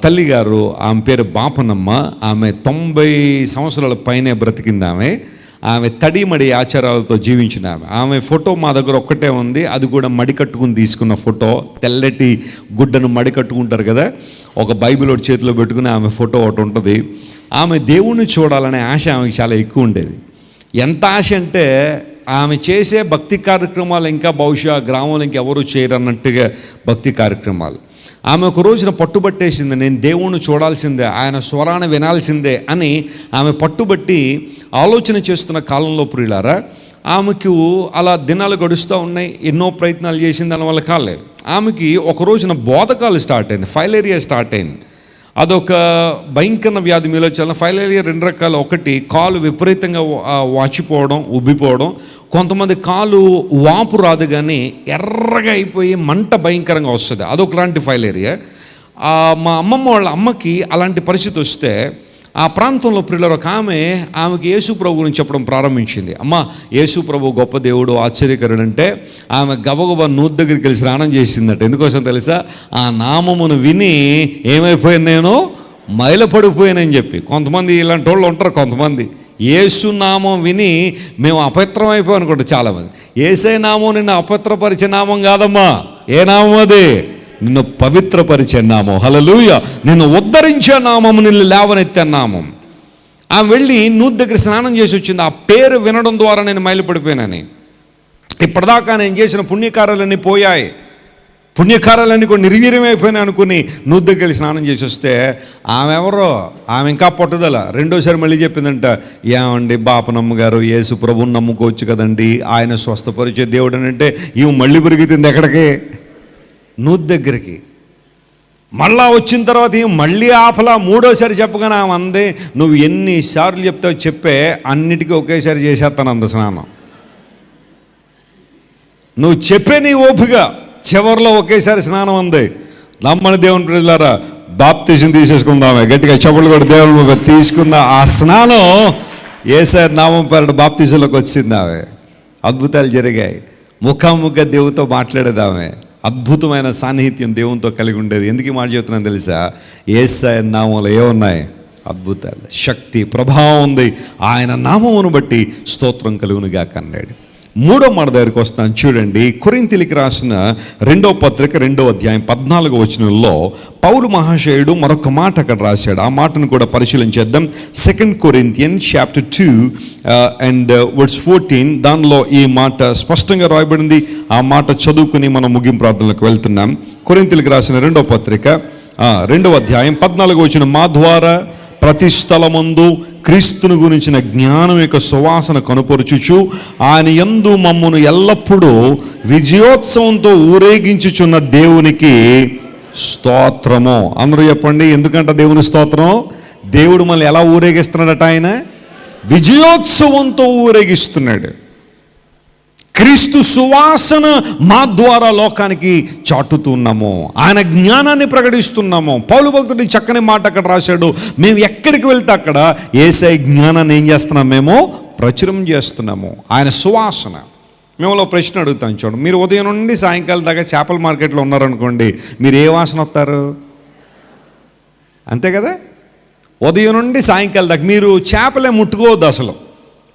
తల్లిగారు, ఆమె పేరు బాపనమ్మ. ఆమె 90 సంవత్సరాల పైనే బ్రతికింది. ఆమె తడిమడి ఆచారాలతో జీవించిన ఆమె ఫోటో మా దగ్గర ఒక్కటే ఉంది. అది కూడా మడికట్టుకుని తీసుకున్న ఫోటో. తెల్లటి గుడ్డను మడికట్టుకుంటారు కదా, ఒక బైబిల్ ఒకటి చేతిలో పెట్టుకుని ఆమె ఫోటో ఒకటి ఉంటుంది. ఆమె దేవుణ్ణి చూడాలనే ఆశ ఆమెకి చాలా ఎక్కువ ఉండేది. ఎంత ఆశ అంటే, ఆమె చేసే భక్తి కార్యక్రమాలు ఇంకా బహుశా గ్రామంలో ఇంకెవరూ చేయరన్నట్టుగా భక్తి కార్యక్రమాలు. ఆమె ఒక రోజున పట్టుబట్టేసింది, నేను దేవుణ్ణి చూడాల్సిందే, ఆయన స్వరాన్ని వినాల్సిందే అని ఆమె పట్టుబట్టి ఆలోచన చేస్తున్న కాలంలో ప్రియులారా, ఆమెకు అలా దినాలు గడుస్తూ ఉన్నాయి. ఎన్నో ప్రయత్నాలు చేసింది, దానివల్ల కాలేదు. ఆమెకి ఒక రోజున బోధకాలు స్టార్ట్ అయింది, ఫైలేరియా స్టార్ట్ అయింది. అదొక భయంకర వ్యాధి. మీలో చాలా ఫైలేరియా 2 రకాలు. ఒకటి, కాలు విపరీతంగా వాచిపోవడం, ఉబ్బిపోవడం. కొంతమంది కాలు వాపు రాదు కానీ ఎర్రగా అయిపోయి మంట భయంకరంగా వస్తుంది, అదొకలాంటి ఫైలేరియా. మా అమ్మమ్మ వాళ్ళ అమ్మకి అలాంటి పరిస్థితి వస్తే ఆ ప్రాంతంలో ప్రియుల ఒక ఆమెకి యేసు ప్రభు గురించి చెప్పడం ప్రారంభించింది. అమ్మ, యేసు ప్రభు గొప్ప దేవుడు, ఆశ్చర్యకరుడు అంటే ఆమె గబగబా నూతి దగ్గరికి వెళ్ళి స్నానం చేసిందట. ఎందుకోసం తెలుసా? ఆ నామమును విని ఏమైపోయాను, నేను మైలపడిపోయానని చెప్పి. కొంతమంది ఇలాంటి వాళ్ళు ఉంటారు. కొంతమంది యేసు నామం విని మేము అపవిత్రం అయిపోయాం అనుకుంటా చాలామంది. యేసయ్య నామం నిన్ను అపవిత్రపరిచే నామం కాదమ్మా. ఏ నామం అది? నిన్ను పవిత్రపరిచే నామం. హల్లెలూయా. నిన్ను ఉద్ధరించే నామము, నిన్ను లేవనెత్తే నామం. ఆమె వెళ్ళి నూతి దగ్గర స్నానం చేసి వచ్చింది. ఆ పేరు వినడం ద్వారా నేను మైలుపడిపోయానని. ఇప్పటిదాకా నేను చేసిన పుణ్యకార్యాలన్నీ పోయాయి, పుణ్యకార్యాలన్నీ కూడా నిర్వీర్యమైపోయినాయి అనుకుని నూతి దగ్గర స్నానం చేసి వస్తే ఆమె ఎవరో, ఆమె ఇంకా పట్టుదల. రెండోసారి మళ్ళీ చెప్పిందంట, ఏమండి బాపనమ్మ గారు, యేసు ప్రభువుని నమ్ముకోవచ్చు కదండి, ఆయన స్వస్థపరిచే దేవుడు అని. అంటే ఇవి మళ్ళీ పెరుగుతుంది ఎక్కడికి? నూతి దగ్గరికి. మళ్ళా వచ్చిన తర్వాత మళ్ళీ ఆపలా. 3వసారి చెప్పగానే ఆమె అంది, నువ్వు ఎన్నిసార్లు చెప్తావు చెప్పే, అన్నిటికీ ఒకేసారి చేసేస్తాను అంద స్నానం. నువ్వు చెప్పే నీ ఓపిక, చివరిలో ఒకేసారి స్నానం అంది. నమ్మని దేవుని ప్రజలారా, బాప్తిజం తీసేసుకుందామే, గట్టిగా చెప్పులు కూడా దేవుని తీసుకుంద. ఆ స్నానం యేసయ్య నామం పేరట బాప్తిజంలోకి వచ్చింది. ఆమె అద్భుతాలు జరిగాయి. ముఖాముఖిగా దేవునితో మాట్లాడేదామే. అద్భుతమైన సాన్నిహిత్యం దేవునితో కలిగి ఉండేది. ఎందుకు ఈ మాట చెప్తున్నాను తెలుసా? యేసయ్య నామంలో ఏమున్నాయి? అద్భుతాలు, శక్తి, ప్రభావం ఉంది. ఆయన నామమును బట్టి స్తోత్రం కలుగునుగాక అన్నాడు. మూడో మాట దగ్గరికి వస్తాను చూడండి. కొరింథీయులకు రాసిన 2వ పత్రిక 2వ అధ్యాయం 14వ వచనంలో పౌలు మహాశయుడు మరొక మాట అక్కడ రాశాడు. ఆ మాటను కూడా పరిశీలించేద్దాం. 2 Corinthians chapter 2 and verse 14. దానిలో ఈ మాట స్పష్టంగా రాయబడింది. ఆ మాట చదువుకుని మనం ముగింపు ప్రార్థనలకు వెళ్తున్నాం. కొరింథీయులకు రాసిన 2వ పత్రిక 2వ అధ్యాయం 14వ వచనం, మా ద్వారా ప్రతి స్థలమందు క్రీస్తుని గురించిన జ్ఞానం యొక్క సువాసన కనుపరుచుచు ఆయన యందు మమ్మను ఎల్లప్పుడూ విజయోత్సవంతో ఊరేగించుచున్న దేవునికి స్తోత్రము. అందరూ చెప్పండి, ఎందుకంట దేవుని స్తోత్రం? దేవుడు మళ్ళీ ఎలా ఊరేగిస్తున్నాడట? ఆయన విజయోత్సవంతో ఊరేగిస్తున్నాడు. క్రీస్తు సువాసన మా ద్వారా లోకానికి చాటుతున్నాము. ఆయన జ్ఞానాన్ని ప్రకటిస్తున్నాము. పౌలు భక్తుడి చక్కని మాట అక్కడ రాశాడు. మేము ఎక్కడికి వెళ్తే అక్కడ యేసయ్య జ్ఞానాన్ని ఏం చేస్తున్నాం? మేము ప్రచురం చేస్తున్నాము. ఆయన సువాసన. మేము ప్రశ్న అడుగుతాం చూడండి. మీరు ఉదయం నుండి సాయంకాలం దాకా చేపల మార్కెట్లో ఉన్నారనుకోండి, మీరు ఏ వాసన వస్తారు? అంతే కదా. ఉదయం నుండి సాయంకాలం దాకా మీరు చేపలే ముట్టుకోవద్దు, అసలు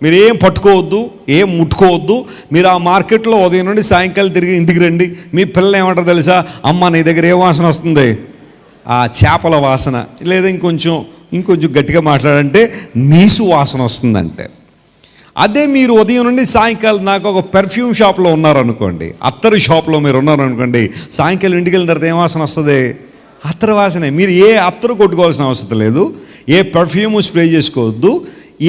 మీరు ఏం పట్టుకోవద్దు, ఏం ముట్టుకోవద్దు. మీరు ఆ మార్కెట్లో ఉదయం నుండి సాయంకాలం తిరిగి ఇంటికి రండి. మీ పిల్లలు ఏమంటారు తెలుసా? అమ్మ నీ దగ్గర ఏ వాసన వస్తుంది? ఆ చేపల వాసన, లేదా ఇంకొంచెం గట్టిగా మాట్లాడంటే నీసు వాసన వస్తుందంటే. అదే మీరు ఉదయం నుండి సాయంకాలం నాకు ఒక పెర్ఫ్యూమ్ షాప్లో ఉన్నారనుకోండి, అత్తరు షాప్లో మీరు ఉన్నారనుకోండి, సాయంకాలం ఇంటికి వెళ్ళిన తర్వాత ఏం వాసన వస్తుంది? అత్తరు వాసనే. మీరు ఏ అత్తరు కొట్టుకోవాల్సిన అవసరం లేదు, ఏ పెర్ఫ్యూమ్ స్ప్రే చేసుకోవద్దు,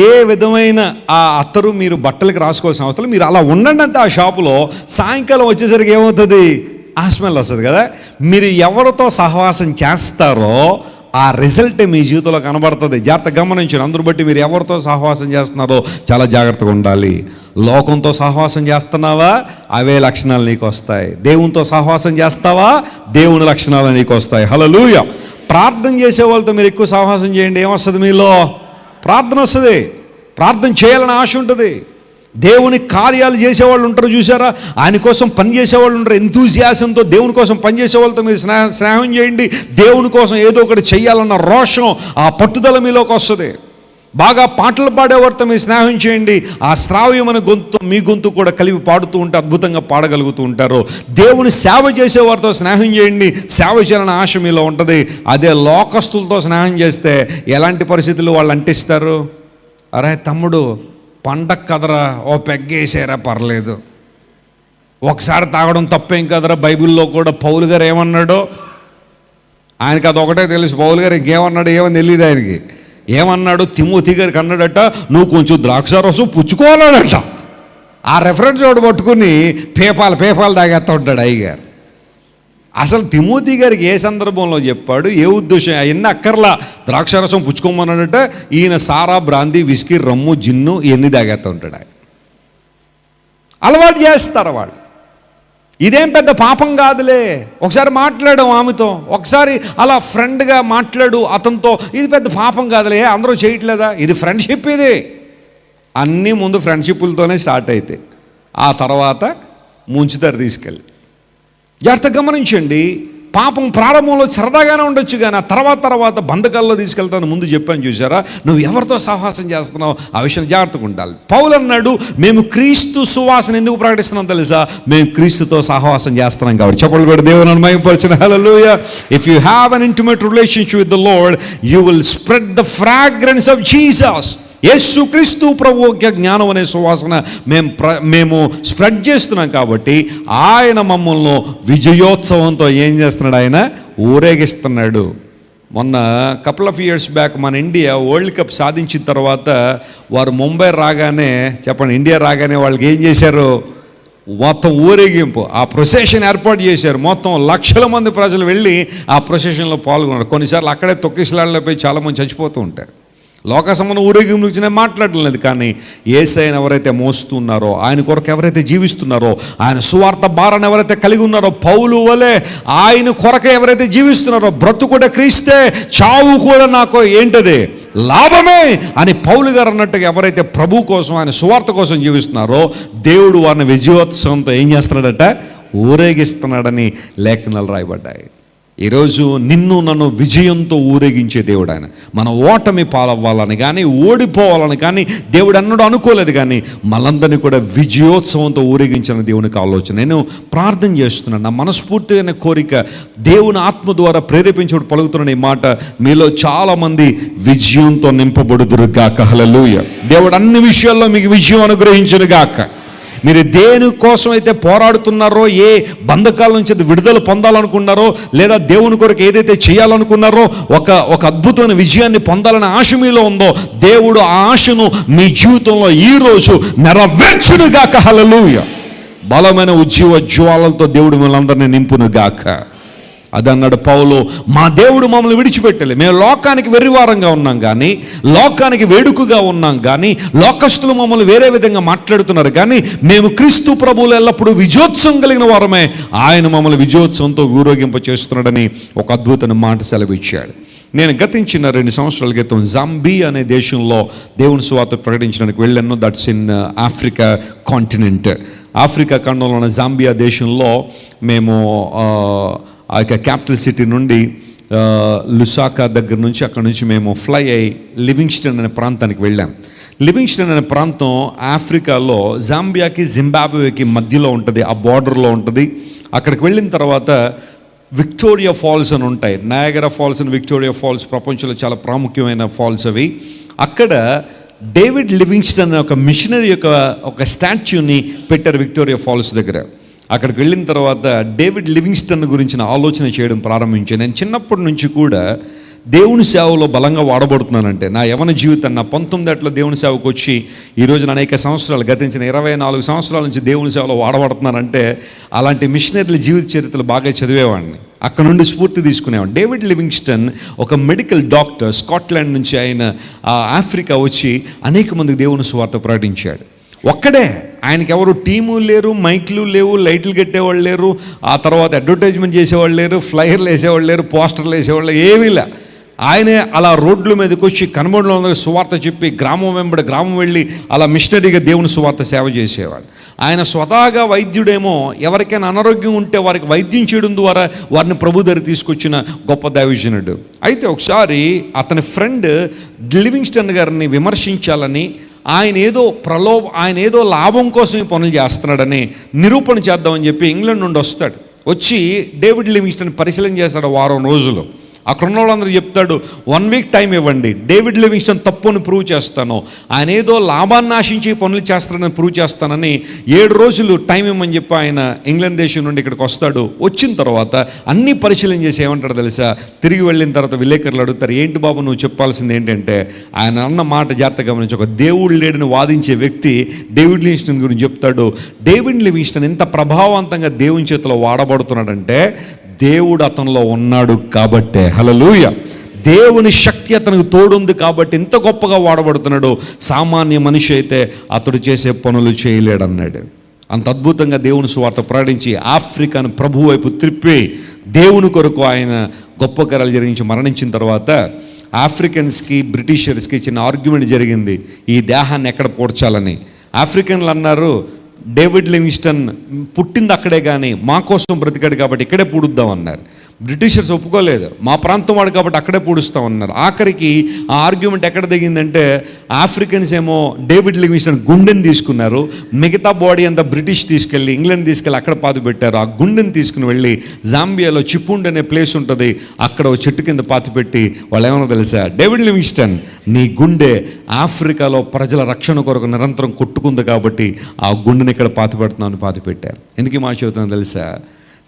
ఏ విధమైన ఆ అత్తరు మీరు బట్టలకి రాసుకోవాల్సిన అవసరం. మీరు అలా ఉండండి అంతే ఆ షాపులో. సాయంకాలం వచ్చేసరికి ఏమవుతుంది? ఆ స్మెల్ వస్తుంది కదా. మీరు ఎవరితో సహవాసం చేస్తారో ఆ రిజల్ట్ మీ జీవితంలో కనబడుతుంది. జాగ్రత్తగా గమనించండి. అందరూ బట్టి మీరు ఎవరితో సహవాసం చేస్తున్నారో చాలా జాగ్రత్తగా ఉండాలి. లోకంతో సహవాసం చేస్తున్నావా? అవే లక్షణాలు నీకు వస్తాయి. దేవునితో సహవాసం చేస్తావా? దేవుని లక్షణాలు నీకు వస్తాయి. హల్లెలూయా. ప్రార్థన చేసే వాళ్ళతో మీరు ఎక్కువ సహవాసం చేయండి. ఏమొస్తుంది? మీలో ప్రార్థన వస్తుంది. ప్రార్థన చేయాలని ఆశ ఉంటుంది. దేవుని కార్యాలు చేసేవాళ్ళు ఉంటారు చూసారా, ఆయన కోసం పనిచేసేవాళ్ళు ఉంటారు. ఎంతూజియాసంతో దేవుని కోసం పనిచేసే వాళ్ళతో మీరు స్నేహం చేయండి. దేవుని కోసం ఏదో ఒకటి చేయాలన్న రోషం, ఆ పట్టుదల మీలోకి వస్తుంది. బాగా పాటలు పాడేవారితో మీరు స్నేహం చేయండి. ఆ శ్రావ్యమైన గొంతు మీ గొంతు కూడా కలిపి పాడుతూ ఉంటే అద్భుతంగా పాడగలుగుతూ ఉంటారు. దేవుని సేవ చేసేవారితో స్నేహం చేయండి. సేవ చేయాలన్న ఆశ మీలో ఉంటుంది. అదే లోకస్తులతో స్నేహం చేస్తే ఎలాంటి పరిస్థితులు వాళ్ళు అంటిస్తారు? అరే తమ్ముడు పండగ కదరా, ఓ పెగ్గేసారా పర్లేదు, ఒకసారి తాగడం తప్పేం కదరా. బైబిల్లో కూడా పౌలు గారు ఏమన్నాడో ఆయనకి అది ఒకటే తెలుసు. పౌలు గారు ఇంకేమన్నాడు ఏమని తెలియదు ఆయనకి. ఏమన్నాడు? తిమోతి గారికి అన్నాడట, నువ్వు కొంచెం ద్రాక్షారసం పుచ్చుకోవాలడట. ఆ రెఫరెన్స్ ఒకటి పట్టుకుని పేపాలు తాగేస్తూ ఉంటాడు అయ్యగారు. అసలు తిమోతి గారికి ఏ సందర్భంలో చెప్పాడు, ఏ ఉద్దేశం? అవన్నీ అక్కర్లా. ద్రాక్షారసం పుచ్చుకోమన్నాడట. ఈయన సారా, బ్రాందీ, విస్కీ, రమ్ము, జిన్ను ఇవన్నీ తాగేస్తూ ఉంటాడు. ఆయన అలవాటు చేస్తారు వాళ్ళు. ఇదేం పెద్ద పాపం కాదులే, ఒకసారి మాట్లాడాం ఆమెతో, ఒకసారి అలా ఫ్రెండ్గా మాట్లాడు అతనితో, ఇది పెద్ద పాపం కాదులే, అందరూ చేయట్లేదా? ఇది ఫ్రెండ్షిప్. ఇది అన్నీ ముందు ఫ్రెండ్షిప్లతోనే స్టార్ట్ అయితే ఆ తర్వాత ముంచుతారు తీసుకెళ్ళి. జాగ్రత్తగా గమనించండి. పాపం ప్రారంభంలో సరదాగానే ఉండొచ్చు, కానీ ఆ తర్వాత బంధకాల్లో తీసుకెళ్తాను ముందు చెప్పాను చూసారా. నువ్వు ఎవరితో సహవాసం చేస్తున్నావు ఆ విషయం జాగ్రత్తగా ఉండాలి. పౌలు అన్నాడు, మేము క్రీస్తు సువాసన ఎందుకు ప్రకటిస్తున్నాం తెలుసా? మేము క్రీస్తుతో సహవాసం చేస్తున్నాం కాబట్టి. చెప్పలు కూడా దేవుని మహిమపరచును. Hallelujah. If you have an intimate relationship with the Lord, you will spread the fragrance of Jesus. యేసు క్రీస్తు ప్రభు జ్ఞానం అనే సువాసన మేము స్ప్రెడ్ చేస్తున్నాం కాబట్టి ఆయన మమ్మల్ని విజయోత్సవంతో ఏం చేస్తున్నాడు? ఆయన ఊరేగిస్తున్నాడు. మొన్న కపుల్ ఆఫ్ ఇయర్స్ బ్యాక్ మన ఇండియా వరల్డ్ కప్ సాధించిన తర్వాత వారు ముంబై రాగానే, చెప్పండి, ఇండియా రాగానే వాళ్ళకి ఏం చేశారు? మొత్తం ఊరేగింపు, ఆ ప్రొసెషన్ ఏర్పాటు చేశారు. మొత్తం లక్షల మంది ప్రజలు వెళ్ళి ఆ ప్రొసెషన్లో పాల్గొన్నారు. కొన్నిసార్లు అక్కడే తొక్కిసలాడలో పోయి చాలామంది చచ్చిపోతూ ఉంటారు. లోక సంబంధం ఊరేగింపు గురించి నేను మాట్లాడడం లేదు, కానీ యేసయ్యను ఎవరైతే మోస్తున్నారో, ఆయన కొరకు ఎవరైతే జీవిస్తున్నారో, ఆయన సువార్త భారాన్ని ఎవరైతే కలిగి ఉన్నారో, పౌలు వలె ఆయన కొరకు ఎవరైతే జీవిస్తున్నారో, బ్రతుకుడ క్రీస్తే, చావు కూడా నాకు ఏంటది? లాభమే అని పౌలు గారు అన్నట్టుగా ఎవరైతే ప్రభు కోసం, ఆయన సువార్త కోసం జీవిస్తున్నారో దేవుడు వారిని విజయోత్సవంతో ఏం చేస్తున్నాడట? ఊరేగిస్తున్నాడని లేఖనాలు రాయబడ్డాయి. ఈరోజు నిన్ను నన్ను విజయంతో ఊరేగించే దేవుడు ఆయన. మన ఓటమి పాలవ్వాలని కానీ, ఓడిపోవాలని కానీ దేవుడు అన్నడు అనుకోలేదు, కానీ మనందరినీ కూడా విజయోత్సవంతో ఊరేగించిన దేవునికి ఆలోచన. నేను ప్రార్థన చేస్తున్నాను, నా మనస్ఫూర్తిగా కోరిక, దేవుని ఆత్మ ద్వారా ప్రేరేపించుడు పలుకుతున్న ఈ మాట మీలో చాలామంది విజయంతో నింపబడుదురు గాక. హల్లెలూయా. దేవుడు అన్ని విషయాల్లో మీకు విజయం అనుగ్రహించును గాక. మీరు దేని కోసం అయితే పోరాడుతున్నారో, ఏ బంధకాల నుంచి విడుదల పొందాలనుకున్నారో, లేదా దేవుని కొరకు ఏదైతే చేయాలనుకున్నారో, ఒక అద్భుతమైన విజయాన్ని పొందాలనే ఆశ మీలో ఉందో, దేవుడు ఆ ఆశను మీ జీవితంలో ఈరోజు నెరవేర్చునుగాక. హల్లెలూయా. బలమైన ఉజ్జీవ జ్వాలలతో దేవుడు మిమ్మల్ని నింపునుగాక. అది అన్నాడు పౌలు, మా దేవుడు మమ్మల్ని విడిచిపెట్టలే. మేము లోకానికి వెర్రివారంగా ఉన్నాం కానీ, లోకానికి వేడుకగా ఉన్నాం కానీ, లోకస్తులు మమ్మల్ని వేరే విధంగా మాట్లాడుతున్నారు కానీ, మేము క్రీస్తు ప్రభువులు ఎల్లప్పుడూ విజయోత్సవం కలిగిన వారమే. ఆయన మమ్మల్ని విజయోత్సవంతో ఊరేగింప చేస్తున్నాడని ఒక అద్భుతమైన మాట సెలవిచ్చాడు. నేను గతించిన 2 సంవత్సరాల క్రితం జాంబీ అనే దేశంలో దేవుని సువార్త ప్రకటించడానికి వెళ్ళాను. That's in Africa continent. Africa ఖండంలో ఉన్న జాంబియా దేశంలో మేము ఆ యొక్క క్యాపిటల్ సిటీ నుండి లుసాకా దగ్గర నుంచి, అక్కడ నుంచి మేము ఫ్లై అయ్యి లివింగ్స్టన్ అనే ప్రాంతానికి వెళ్ళాం. లివింగ్స్టన్ అనే ప్రాంతం ఆఫ్రికాలో జాంబియాకి జింబాబ్వేకి మధ్యలో ఉంటుంది, ఆ బార్డర్లో ఉంటుంది. అక్కడికి వెళ్ళిన తర్వాత విక్టోరియా ఫాల్స్ అని ఉంటాయి. Niagara Falls and Victoria Falls ప్రపంచంలో చాలా ప్రాముఖ్యమైన ఫాల్స్ అవి. అక్కడ డేవిడ్ లివింగ్స్టన్ అనే ఒక మిషనరీ యొక్క ఒక స్టాచ్యూని పెట్టారు విక్టోరియా ఫాల్స్ దగ్గర. అక్కడికి వెళ్ళిన తర్వాత డేవిడ్ లివింగ్స్టన్ గురించిన ఆలోచన చేయడం ప్రారంభించాను. నేను చిన్నప్పటి నుంచి కూడా దేవుని సేవలో బలంగా వాడబడుతున్నానంటే, నా యవన జీవితాన్ని, నా 19 ఏళ్ళలో దేవుని సేవకు వచ్చి ఈరోజు అనేక సంవత్సరాలు, గతించిన 24 సంవత్సరాల నుంచి దేవుని సేవలో వాడబడుతున్నానంటే, అలాంటి మిషనరీల జీవిత చరిత్రలు బాగా చదివేవాడిని, అక్కడ నుండి స్ఫూర్తి తీసుకునేవాడిని. డేవిడ్ లివింగ్స్టన్ ఒక మెడికల్ డాక్టర్, స్కాట్లాండ్ నుంచి ఆయన ఆఫ్రికా వచ్చి అనేక మందికి దేవుని సువార్త ప్రకటించాడు. ఒక్కడే, ఆయనకి ఎవరు టీము లేరు, మైక్లు లేవు, లైట్లు కట్టేవాళ్ళు లేరు, ఆ తర్వాత అడ్వర్టైజ్మెంట్ చేసేవాళ్ళు లేరు, ఫ్లైయర్లు వేసేవాళ్ళు లేరు, పోస్టర్లు వేసేవాళ్ళు ఏమీ లే. ఆయనే అలా రోడ్ల మీదకి వచ్చి కనబడిలో సువార్త చెప్పి గ్రామం వెంబడి గ్రామం వెళ్ళి అలా మిషనరీగా దేవుని సువార్త సేవ చేసేవాడు. ఆయన స్వతహాగా వైద్యుడేమో, ఎవరికైనా అనారోగ్యం ఉంటే వారికి వైద్యం చేయడం ద్వారా వారిని ప్రభు దగ్గర తీసుకొచ్చిన గొప్ప దైవజనుడు. అయితే ఒకసారి అతని ఫ్రెండ్ లివింగ్స్టన్ గారిని విమర్శించాలని, ఆయన ఏదో లాభం కోసం ఈ పనులు చేస్తున్నాడని నిరూపణ చేద్దామని చెప్పి ఇంగ్లాండ్ నుండి వస్తాడు. వచ్చి డేవిడ్ లివింగ్స్టన్ పరిశీలన చేస్తాడు 1 వారం రోజులు. అక్కడ ఉన్న వాళ్ళందరూ చెప్తాడు, 1 వీక్ టైం ఇవ్వండి, డేవిడ్ లివింగ్స్టన్ తప్పుని ప్రూవ్ చేస్తాను, ఆయన ఏదో లాభాన్ని ఆశించి పనులు చేస్తానని ప్రూవ్ చేస్తానని 7 రోజులు టైం ఇవ్వమని చెప్పి ఆయన ఇంగ్లాండ్ దేశం నుండి ఇక్కడికి వస్తాడు. వచ్చిన తర్వాత అన్ని పరిశీలన చేసి ఏమంటాడు తెలుసా? తిరిగి వెళ్ళిన తర్వాత విలేకరులు అడుగుతారు, ఏంటి బాబు నువ్వు చెప్పాల్సింది ఏంటంటే, ఆయన అన్న మాట జాగ్రత్తగా గమనించి, ఒక దేవుడు లేడని వాదించే వ్యక్తి డేవిడ్ లివింగ్స్టన్ గురించి చెప్తాడు. డేవిడ్ లివింగ్స్టన్ ఎంత ప్రభావవంతంగా దేవుని చేతిలో వాడబడుతున్నాడంటే, దేవుడు అతనిలో ఉన్నాడు కాబట్టే. హల్లెలూయా. దేవుని శక్తి అతనికి తోడుంది కాబట్టి ఇంత గొప్పగా వాడబడుతున్నాడు. సామాన్య మనిషి అయితే అతడు చేసే పనులు చేయలేడన్నాడు. అంత అద్భుతంగా దేవుని సువార్త ప్రకటించి ఆఫ్రికాను ప్రభు వైపు త్రిప్పి దేవుని కొరకు ఆయన గొప్ప కార్యాలు జరిగించి మరణించిన తర్వాత ఆఫ్రికన్స్కి బ్రిటిషర్స్కి చిన్న ఆర్గ్యుమెంట్ జరిగింది, ఈ దేహాన్ని ఎక్కడ పూడ్చాలని. ఆఫ్రికన్లు అన్నారు, డేవిడ్ లివింగ్స్టన్ పుట్టింది అక్కడే కానీ మా కోసం బ్రతికాడు కాబట్టి ఇక్కడే పూడుద్దామన్నారు. బ్రిటిషర్స్ ఒప్పుకోలేదు, మా ప్రాంతం వాడు కాబట్టి అక్కడే పూడుస్తామన్నారు. ఆఖరికి ఆ ఆర్గ్యుమెంట్ ఎక్కడ దిగిందంటే, ఆఫ్రికన్స్ ఏమో డేవిడ్ లివింగ్స్టన్ గుండెని తీసుకున్నారు, మిగతా బాడీ అంతా బ్రిటిష్ తీసుకెళ్ళి ఇంగ్లాండ్ తీసుకెళ్ళి అక్కడ పాతి పెట్టారు. ఆ గుండెని తీసుకుని వెళ్ళి జాంబియాలో చిపుండ్ అనే ప్లేస్ ఉంటుంది, అక్కడ ఒక చెట్టు కింద పాతి పెట్టి వాళ్ళు ఏమన్నా తెలుసా, డేవిడ్ లివింగ్స్టన్ నీ గుండె ఆఫ్రికాలో ప్రజల రక్షణ కొరకు నిరంతరం కొట్టుకుంది కాబట్టి ఆ గుండెని ఇక్కడ పాతి పెడుతున్నామని పాతి పెట్టారు. ఎందుకు మాట చెబుతున్నాను తెలుసా?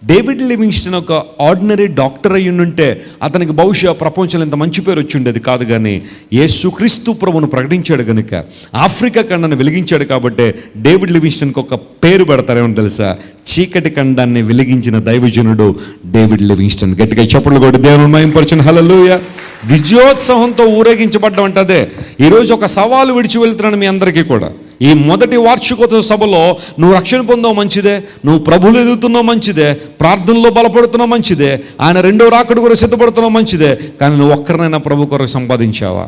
డేవిడ్ లివింగ్స్టన్ ఒక ఆర్డినరీ డాక్టర్ అయ్యి ఉంటే అతనికి బహుశా ప్రపంచంలో ఇంత మంచి పేరు వచ్చి ఉండేది కాదు. కానీ యేసుక్రీస్తు ప్రభువును ప్రకటించాడు కనుక, ఆఫ్రికా ఖండాన్ని వెలిగించాడు కాబట్టి డేవిడ్ లివింగ్స్టన్కి ఒక పేరు పెడతారేమో తెలుసా? చీకటి ఖండాన్ని వెలిగించిన దైవజనుడు డేవిడ్ లివింగ్స్టన్. గట్టిగా చప్పట్లు కొట్టి దేవుని మహిమపరచండి. హల్లెలూయా. విజయోత్సవంతో ఊరేగించబడ్డం అంటే అదే. ఈరోజు ఒక సవాలు విడిచి వెళ్తున్నాను మీ అందరికీ కూడా. ఈ మొదటి వార్షికోత్సవ సభలో నువ్వు రక్షణ పొందావు మంచిదే, నువ్వు ప్రభువులు ఎదుగుతున్నావు మంచిదే, ప్రార్థనలో బలపడుతున్నావు మంచిదే, ఆయన 2వ రాకడ కొరకు సిద్ధపడుతున్నావు మంచిదే. కానీ నువ్వు ఒక్కరినైనా ప్రభు కొరకు సంపాదించావా?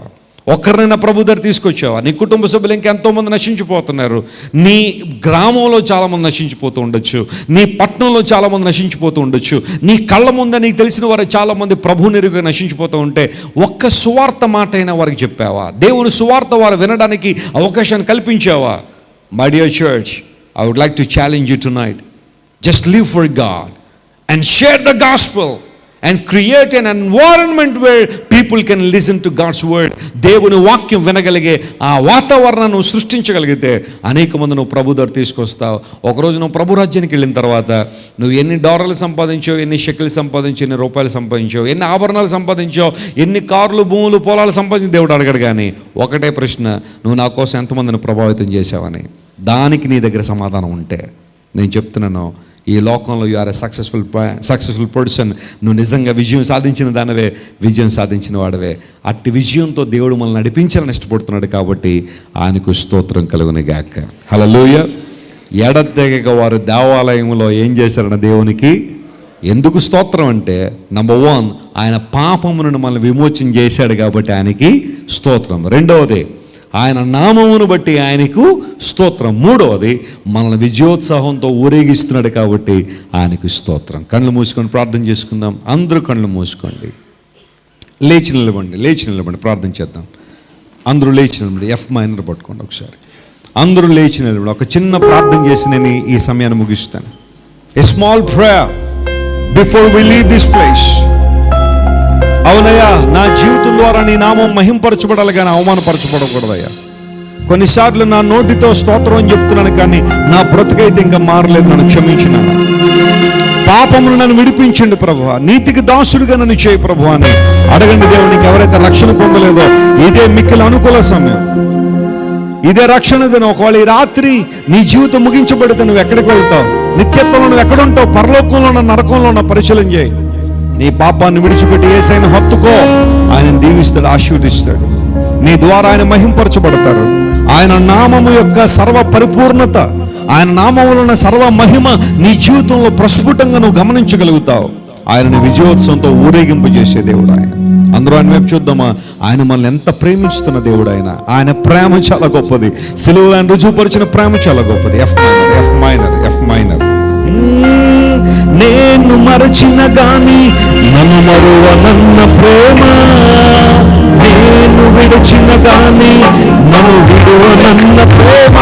ఒక్కరినైనా ప్రభు దగ్గర తీసుకొచ్చావా? నీ కుటుంబ సభ్యులు ఇంకెంతోమంది నశించిపోతున్నారు. నీ గ్రామంలో చాలామంది నశించిపోతూ ఉండొచ్చు, నీ పట్టణంలో చాలామంది నశించిపోతూ ఉండొచ్చు, నీ కళ్ళ ముందే నీకు తెలిసిన వారు చాలామంది ప్రభు నిరుగా నశించిపోతూ ఉంటే ఒక్క సువార్త మాట అయినా వారికి చెప్పావా? దేవుని సువార్త వారు వినడానికి అవకాశాన్ని కల్పించావా? My dear church, I would like to challenge you tonight. Just live for God and share the gospel and create an environment where people can listen to God's word. దేవుని వాక్యం వినగలిగే ఆ వాతావరణాన్ని సృష్టించగలిగితే అనేక మంది నువ్వు ప్రభు దగ్గర తీసుకొస్తావు. ఒకరోజు నువ్వు ప్రభు రాజ్యానికి వెళ్ళిన తర్వాత నువ్వు ఎన్ని డాలర్లు సంపాదించావు, ఎన్ని షెకిల్ సంపాదించావు, ఎన్ని రూపాయలు సంపాదించావు, ఎన్ని ఆభరణాలు సంపాదించావు, ఎన్ని కార్లు, భూములు, పొలాలు సంపాదించి దేవుడు అడగడు. కానీ ఒకటే ప్రశ్న, నువ్వు నా కోసం ఎంతమందిని ప్రభావితం చేశావని. దానికి నీ దగ్గర సమాధానం ఉంటే నేను చెప్తున్నాను, ఈ లోకంలో you are a successful person. నువ్వు నిజంగా విజయం సాధించిన దానివే, విజయం సాధించిన వాడవే. అట్టి విజయంతో దేవుడు మనల్ని నడిపించాలని ఇష్టపడుతున్నాడు. కాబట్టి ఆయనకు స్తోత్రం కలుగును గాక. హల్లెలూయా. ఎడతెగక వారు దేవాలయంలో ఏం చేశారన్న దేవునికి ఎందుకు స్తోత్రం అంటే, నంబర్ 1, ఆయన పాపమును మనల్ని విమోచన చేశాడు కాబట్టి ఆయనకి స్తోత్రం. రెండవది, ఆయన నామమును బట్టి ఆయనకు స్తోత్రం. మూడవది, మనల్ని విజయోత్సాహంతో ఊరేగిస్తున్నాడు కాబట్టి ఆయనకు స్తోత్రం. కళ్ళు మూసుకొని ప్రార్థన చేసుకుందాం. అందరూ కళ్ళు మూసుకోండి, లేచి నిలబండి, ప్రార్థన చేద్దాం. అందరూ లేచి నిలబండి. F మైనర్ పట్టుకోండి ఒకసారి. అందరూ లేచి నిలబండి. ఒక చిన్న ప్రార్థన చేసి నేను ఈ సమయాన్ని ముగిస్తాను. A small prayer before we leave this place. అవునయ్యా, నా జీవితం ద్వారా నీ నామం మహింపరచబడాలి కానీ అవమానపరచబడకూడదయ్యా. కొన్నిసార్లు నా నోటితో స్తోత్రం అని చెప్తున్నాను కానీ నా బ్రతుకైతే ఇంకా మారలేదు. నన్ను క్షమించినాను. పాపమును నన్ను విడిపించండి ప్రభువా, నీతికి దాసుడిగా నన్ను చేయి ప్రభువా అని అడగండి. దేవునికి ఎవరైతే రక్షణ పొందలేదో ఇదే మిక్కిలి అనుకూల సమయం, ఇదే రక్షణ దినం. ఒకవేళ ఈ రాత్రి నీ జీవితం ముగించబడితే నువ్వు ఎక్కడికి వెళ్తావు? నిత్యత్వంలో నువ్వు ఎక్కడుంటావు? పరలోకంలో ఉన్న, నరకంలో ఉన్న? పరిశీలన చేయి. నీ పాపాన్ని విడిచిపెట్టి యేసయ్యను హత్తుకో. ఆయన దీవిస్తాడు, ఆశీర్వదిస్తాడు. నీ ద్వారా ఆయన మహింపరచబడతారు. ఆయన నామము యొక్క సర్వ పరిపూర్ణత, ఆయన నామములో ఉన్న సర్వ మహిమ నీ జీవితంలో ప్రస్ఫుటంగా నువ్వు గమనించగలుగుతావు. ఆయనను విజయోత్సవంతో ఊరేగింపజేసే దేవుడు ఆయన. అందరూ ఆయన వైపు చూద్దామా? ఆయన మనల్ని ఎంత ప్రేమిస్తున్న దేవుడు ఆయన. ఆయన ప్రేమ చాలా గొప్పది. సిలువలో ఆయన రుజువుపరిచిన ప్రేమ చాలా గొప్పది. F minor. నేను మరచిన గాని నన్ను మరువనన్న ప్రేమ, నేను విడిచిన గాని నన్ను విడువనన్న ప్రేమ.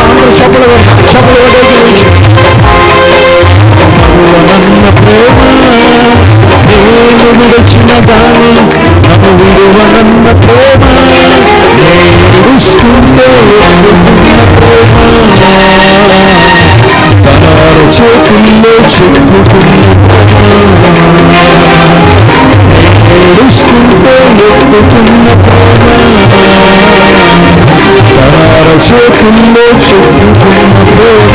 మరువనన్న ప్రేమ, నేను విడిచిన గాని నన్ను విడువనన్న ప్రేమ, ఏడుస్తుంటే ఎందుకున్న ప్రేమ, తనారు చేతుల్లో చెప్పుకున్న ఏడుస్తుంటే ఎందుకున్న ప్రేమ, తనారు చేతుల్లో చెప్పుకున్న ప్రేమ.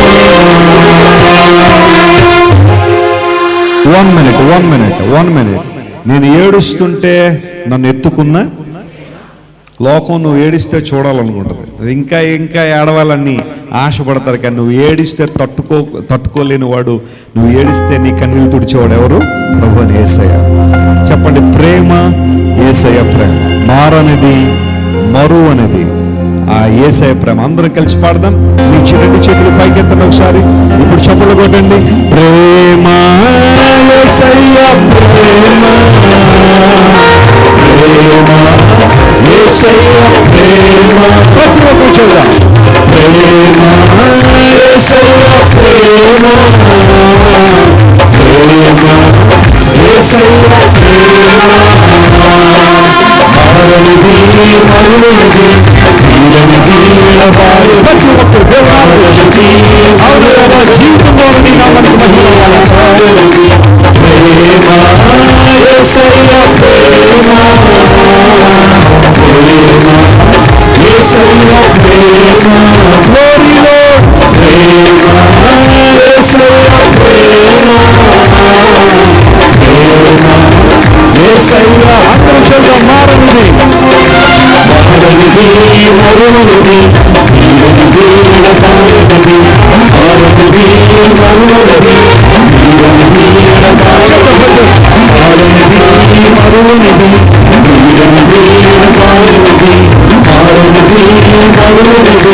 1 minute. నేను ఏడుస్తుంటే నన్ను ఎత్తుకున్న లోకం నువ్వు ఏడిస్తే చూడాలనుకుంటుంది. ఇంకా ఏడవాలని ఆశపడతారు. కానీ నువ్వు ఏడిస్తే తట్టుకోలేని వాడు, నువ్వు ఏడిస్తే నీ కన్నీళ్ళు తుడిచేవాడు ఎవరు? ప్రభువైన యేసయ్య. చెప్పండి, ప్రేమ యేసయ్య ప్రేమ. మారనిది, మరువు అనేది ఆ యేసయ్య ప్రేమ. అందరం కలిసి పాడదాం. మీ 2 చేతులు పైకెత్తండి ఒకసారి. ఇప్పుడు చప్పట్లు కొట్టండి. ప్రేమ యేసయ్య ప్రేమ, యేసయ్య ప్రేమ. ప్రతి ఒక్కరు చూద్దాం. ప్రేమ యేసయ్య ప్రేమ, ప్రేమ యేసయ్య ప్రేమ. మారనిది, మరువనిది, తీరనిది, ఎడబాటు. ప్రతి ఒక్కరు దేవాలయది జీవితంలో నీ నామమునకు మహిమ కలుగును. ప్రేమ యేసయ్య ప్రేమ, యేసయ్య ప్రేమ. గ్లోరీలో ప్రేమ యేసయ్య ప్రేమ, ప్రేమ యేసయ్య. అందరం చూద్దాం. మారనిది, మరువనిది, తీరనిది, ఎడబాయనిది. మారనిది, మరువనిది, తీరనిది, ఎడబాయనిది. మారనిది, మరువనిది, తీరనిది, ఎడబాయనిది. మరువనిది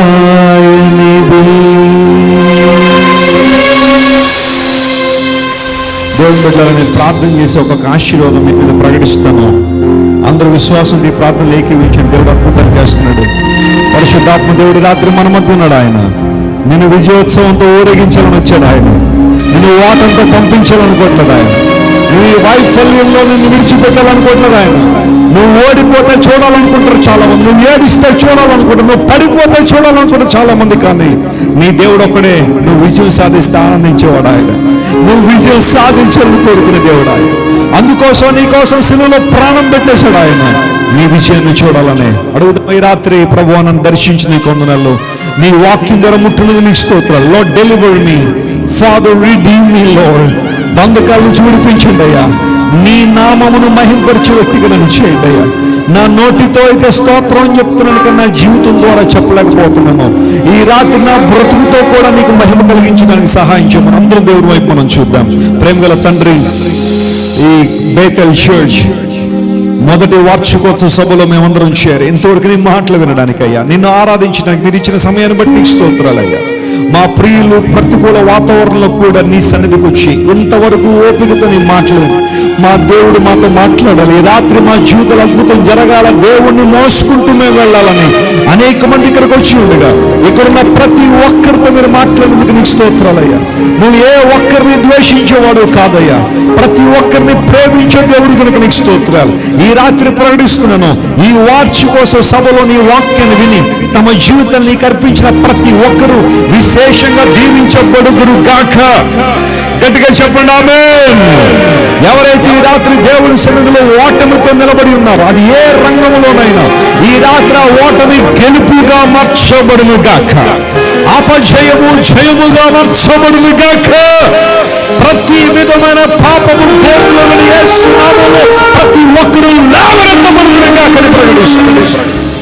ఎడబాయనిది. దేవుని బిడ్డలని ప్రార్థన చేసి ఒక ఆశీర్వాదం మీ మీద ప్రకటిస్తాను. అందరూ విశ్వాసం ఈ ప్రార్థన ఏకీవించండి. దేవుడు అద్భుతాలు చేస్తున్నాడు. పరిశుద్ధాత్మ దేవుడు రాత్రి మన మధ్య ఉన్నాడు. ఆయన నిన్ను విజయోత్సవంతో ఊరేగించాలని వచ్చాడు. ఆయన నిన్ను వాటంతో పంపించాలనుకోవట్లేదు. ఆయన నీ వైఫల్యంలో నిన్ను విడిచిపెట్టాలనుకుంటున్నారు. ఆయన నువ్వు ఓడిపోతే చూడాలనుకుంటారు చాలా మంది, నువ్వు ఏడిస్తే చూడాలనుకుంటారు, నువ్వు పడిపోతే చూడాలనుకుంటారు చాలా మంది. కానీ నీ దేవుడు ఒక్కడే నువ్వు విజయం సాధిస్తే ఆనందించేవాడు. ఆయన నువ్వు విజయం సాధించాలని కోరుకునే దేవుడు. ఆయన అందుకోసం నీ కోసం శిలువలో ప్రాణం పెట్టేశాడు. ఆయన నీ విజయాన్ని చూడాలని అడుగుదాం. ఈ రాత్రి ప్రభువా నన్ను దర్శించి నీ కొందనాల్లో నీ వాక్యం ద్వారా ముట్టున్నది నీకు స్తోత్రాలు. లార్డ్ డెలివర్ మీ, ఫాదర్ రిడీమ్ మీ లార్డ్. బంధకాల నుంచి విడిపించండి అయ్యా. నీ నామమును మహింపరిచే వ్యక్తిగా నన్ను చేయండి అయ్యా. నా నోటితో అయితే స్తోత్రం అని చెప్తున్నాను కానీ నా జీవితం ద్వారా చెప్పలేకపోతున్నాను. ఈ రాత్రి నా బ్రతుకుతో కూడా నీకు మహిమ కలిగించడానికి సహాయం చేయమని అందరం దేవుడి వైపు మనం చూద్దాం. ప్రేమగల తండ్రి, ఈ బేతెల్ చర్చ్ మొదటి వార్షికోత్సవ సభలో మేమందరం చేరి ఇంతవరకు నీ మాటలు వినడానికయ్యా, నిన్ను ఆరాధించడానికి మీరు ఇచ్చిన సమయాన్ని బట్టి నీకు స్తోత్రాలయ్యా. మా ప్రియులు ప్రతికూల వాతావరణంలో కూడా నీ సన్నిధికి వచ్చి ఇంతవరకు ఓపికతో నీ మాటలు మా దేవుడు మాతో మాట్లాడాలి. ఈ రాత్రి మా జీవితాలు అద్భుతం జరగాల, దేవుణ్ణి మోసుకుంటూ మేము వెళ్ళాలని అనేక మంది ఇక్కడికి వచ్చి ఉండగా ఇక్కడున్న ప్రతి ఒక్కరితో మీరు మాట్లాడేందుకు నీకు స్తోత్రాలయ్యా. నువ్వు ఏ ఒక్కరిని ద్వేషించేవాడు కాదయ్యా, ప్రతి ఒక్కరిని ప్రేమించే దేవుడు కనుక నీకు స్తోత్రాలు. ఈ రాత్రి ప్రకటిస్తున్నాను, ఈ వార్షికోత్సవ సభలో నీ వాక్యాన్ని విని తమ జీవితాన్ని నీకు అర్పించిన ప్రతి ఒక్కరూ విశేషంగా దీవించబడుదురు గాక. గట్టిగా చెప్పండి ఆమేన్. ఎవరైతే ఈ రాత్రి దేవుని సన్నిధిలో ఓటమితో నిలబడి ఉన్నారో అది ఏ రంగంలోనైనా ఈ రాత్రి ఆ ఓటమి గెలుపుగా మార్చబడును గాక, అపజయము జయముగా మార్చబడును గాక. ప్రతి విధమైన పాపము దేవుని యేసు నామములో ప్రతి ఒక్కరూ లేవనెత్తబడును గాక అని ప్రకటిస్తున్నాను.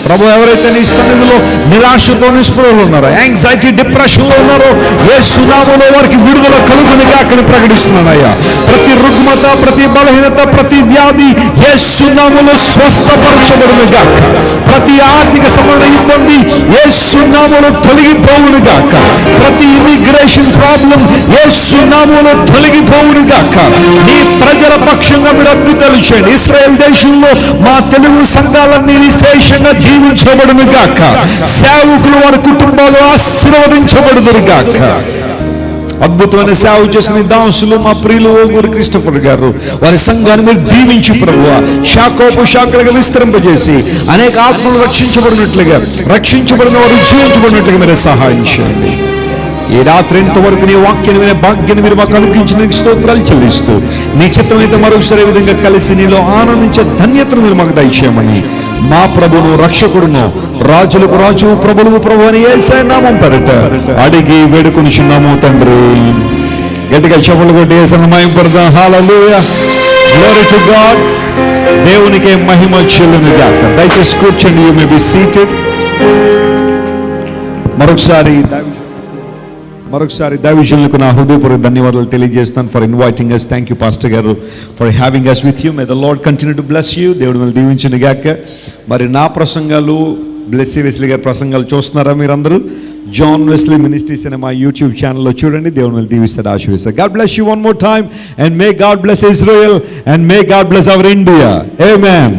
ప్రభు, ఎవరైతే నీ సన్నిధిలో నిరాశతో నిస్పృహలో ఉన్నారో, యాంగ్జైటీ డిప్రెషన్లో ఉన్నారో, యేసు నామములో వారికి విడుదల కలుగును గాక అని ప్రకటిస్తున్నానయ్యా. ప్రతి రుగ్మత, ప్రతి బలహీనత, ప్రతి వ్యాధి యేసు నామములో స్వస్థపరచబడును గాక. ప్రతి ఆర్థిక సంబంధ ఇబ్బంది యేసు నామములో తొలగిపోవును గాక. ప్రతి ఇమిగ్రేషన్ ప్రాబ్లం యేసు నామములో తొలగిపోవును గాక. నీ ప్రజల పక్షంగా మీరు అద్భుతాలు చేయండి. ఇశ్రాయేల్ దేశంలో మా తెలుగు సంఘాలన్నీ విశేషంగా దీవించబడును గాక. సేవకులు వారి కుటుంబాలు ఆశీర్వదించబడుదురు గాక. అద్భుతమైన సేవ చేసిన దాసులు మా ప్రియులు ఓగూరు క్రిస్టఫర్ గారు, వారి సంఘాన్ని మీరు దీవించి ప్రభువా శాఖోపశాఖలుగా విస్తరింపజేసి అనేక ఆత్మలు రక్షించబడిన వారు జీవించబడినట్లుగా మీరు సహాయం చేయండి. ఈ రాత్రి ఇంతవరకు నీ వాక్యాన్ని వినే భాగ్యాన్ని మీరు మాకు అనుగ్రహించిన స్తోత్రాలు చెల్లిస్తూ నీ చిత్తమైతే మరొకసారి విధంగా కలిసి నీలో ఆనందించే ధన్యతను మీరు మాకు దయచేయమని మా ప్రభును రక్షకుడును రాజులకు రాజు ప్రభువులకు ప్రభు అని యేసయ్య నామం పేరిట అడిగి వేడుకొనిచున్నాము తండ్రి. గట్టిగా చెప్పులు కొట్టి యేసయ్యను మహిమపడదాం. Hallelujah, glory to God. దేవునికే మహిమ చెల్లును గాక. దయచేసి కూర్చోండి. You may be seated. మరొకసారి దైవజనులకు నా హృదయపూర్వక ధన్యవాదాలు తెలియజేస్తాను for inviting us. Thank you pastor గారు for having us with you. May the Lord continue to bless you. దేవుడు మిమ్మల్ని దీవించును గాక. మరి నా ప్రసంగాలు బ్లెస్సీ వెస్లీ గారి ప్రసంగాలు చూస్తున్నారా మీరందరూ? జాన్ వెస్లీ మినిస్ట్రీస్ అనే మా యూట్యూబ్ ఛానల్లో చూడండి. దేవుడు మిమ్మల్ని దీవిస్తాడు, ఆశీర్వదిస్తాడు. God bless you one more time and may God bless Israel and may God bless our India. Amen.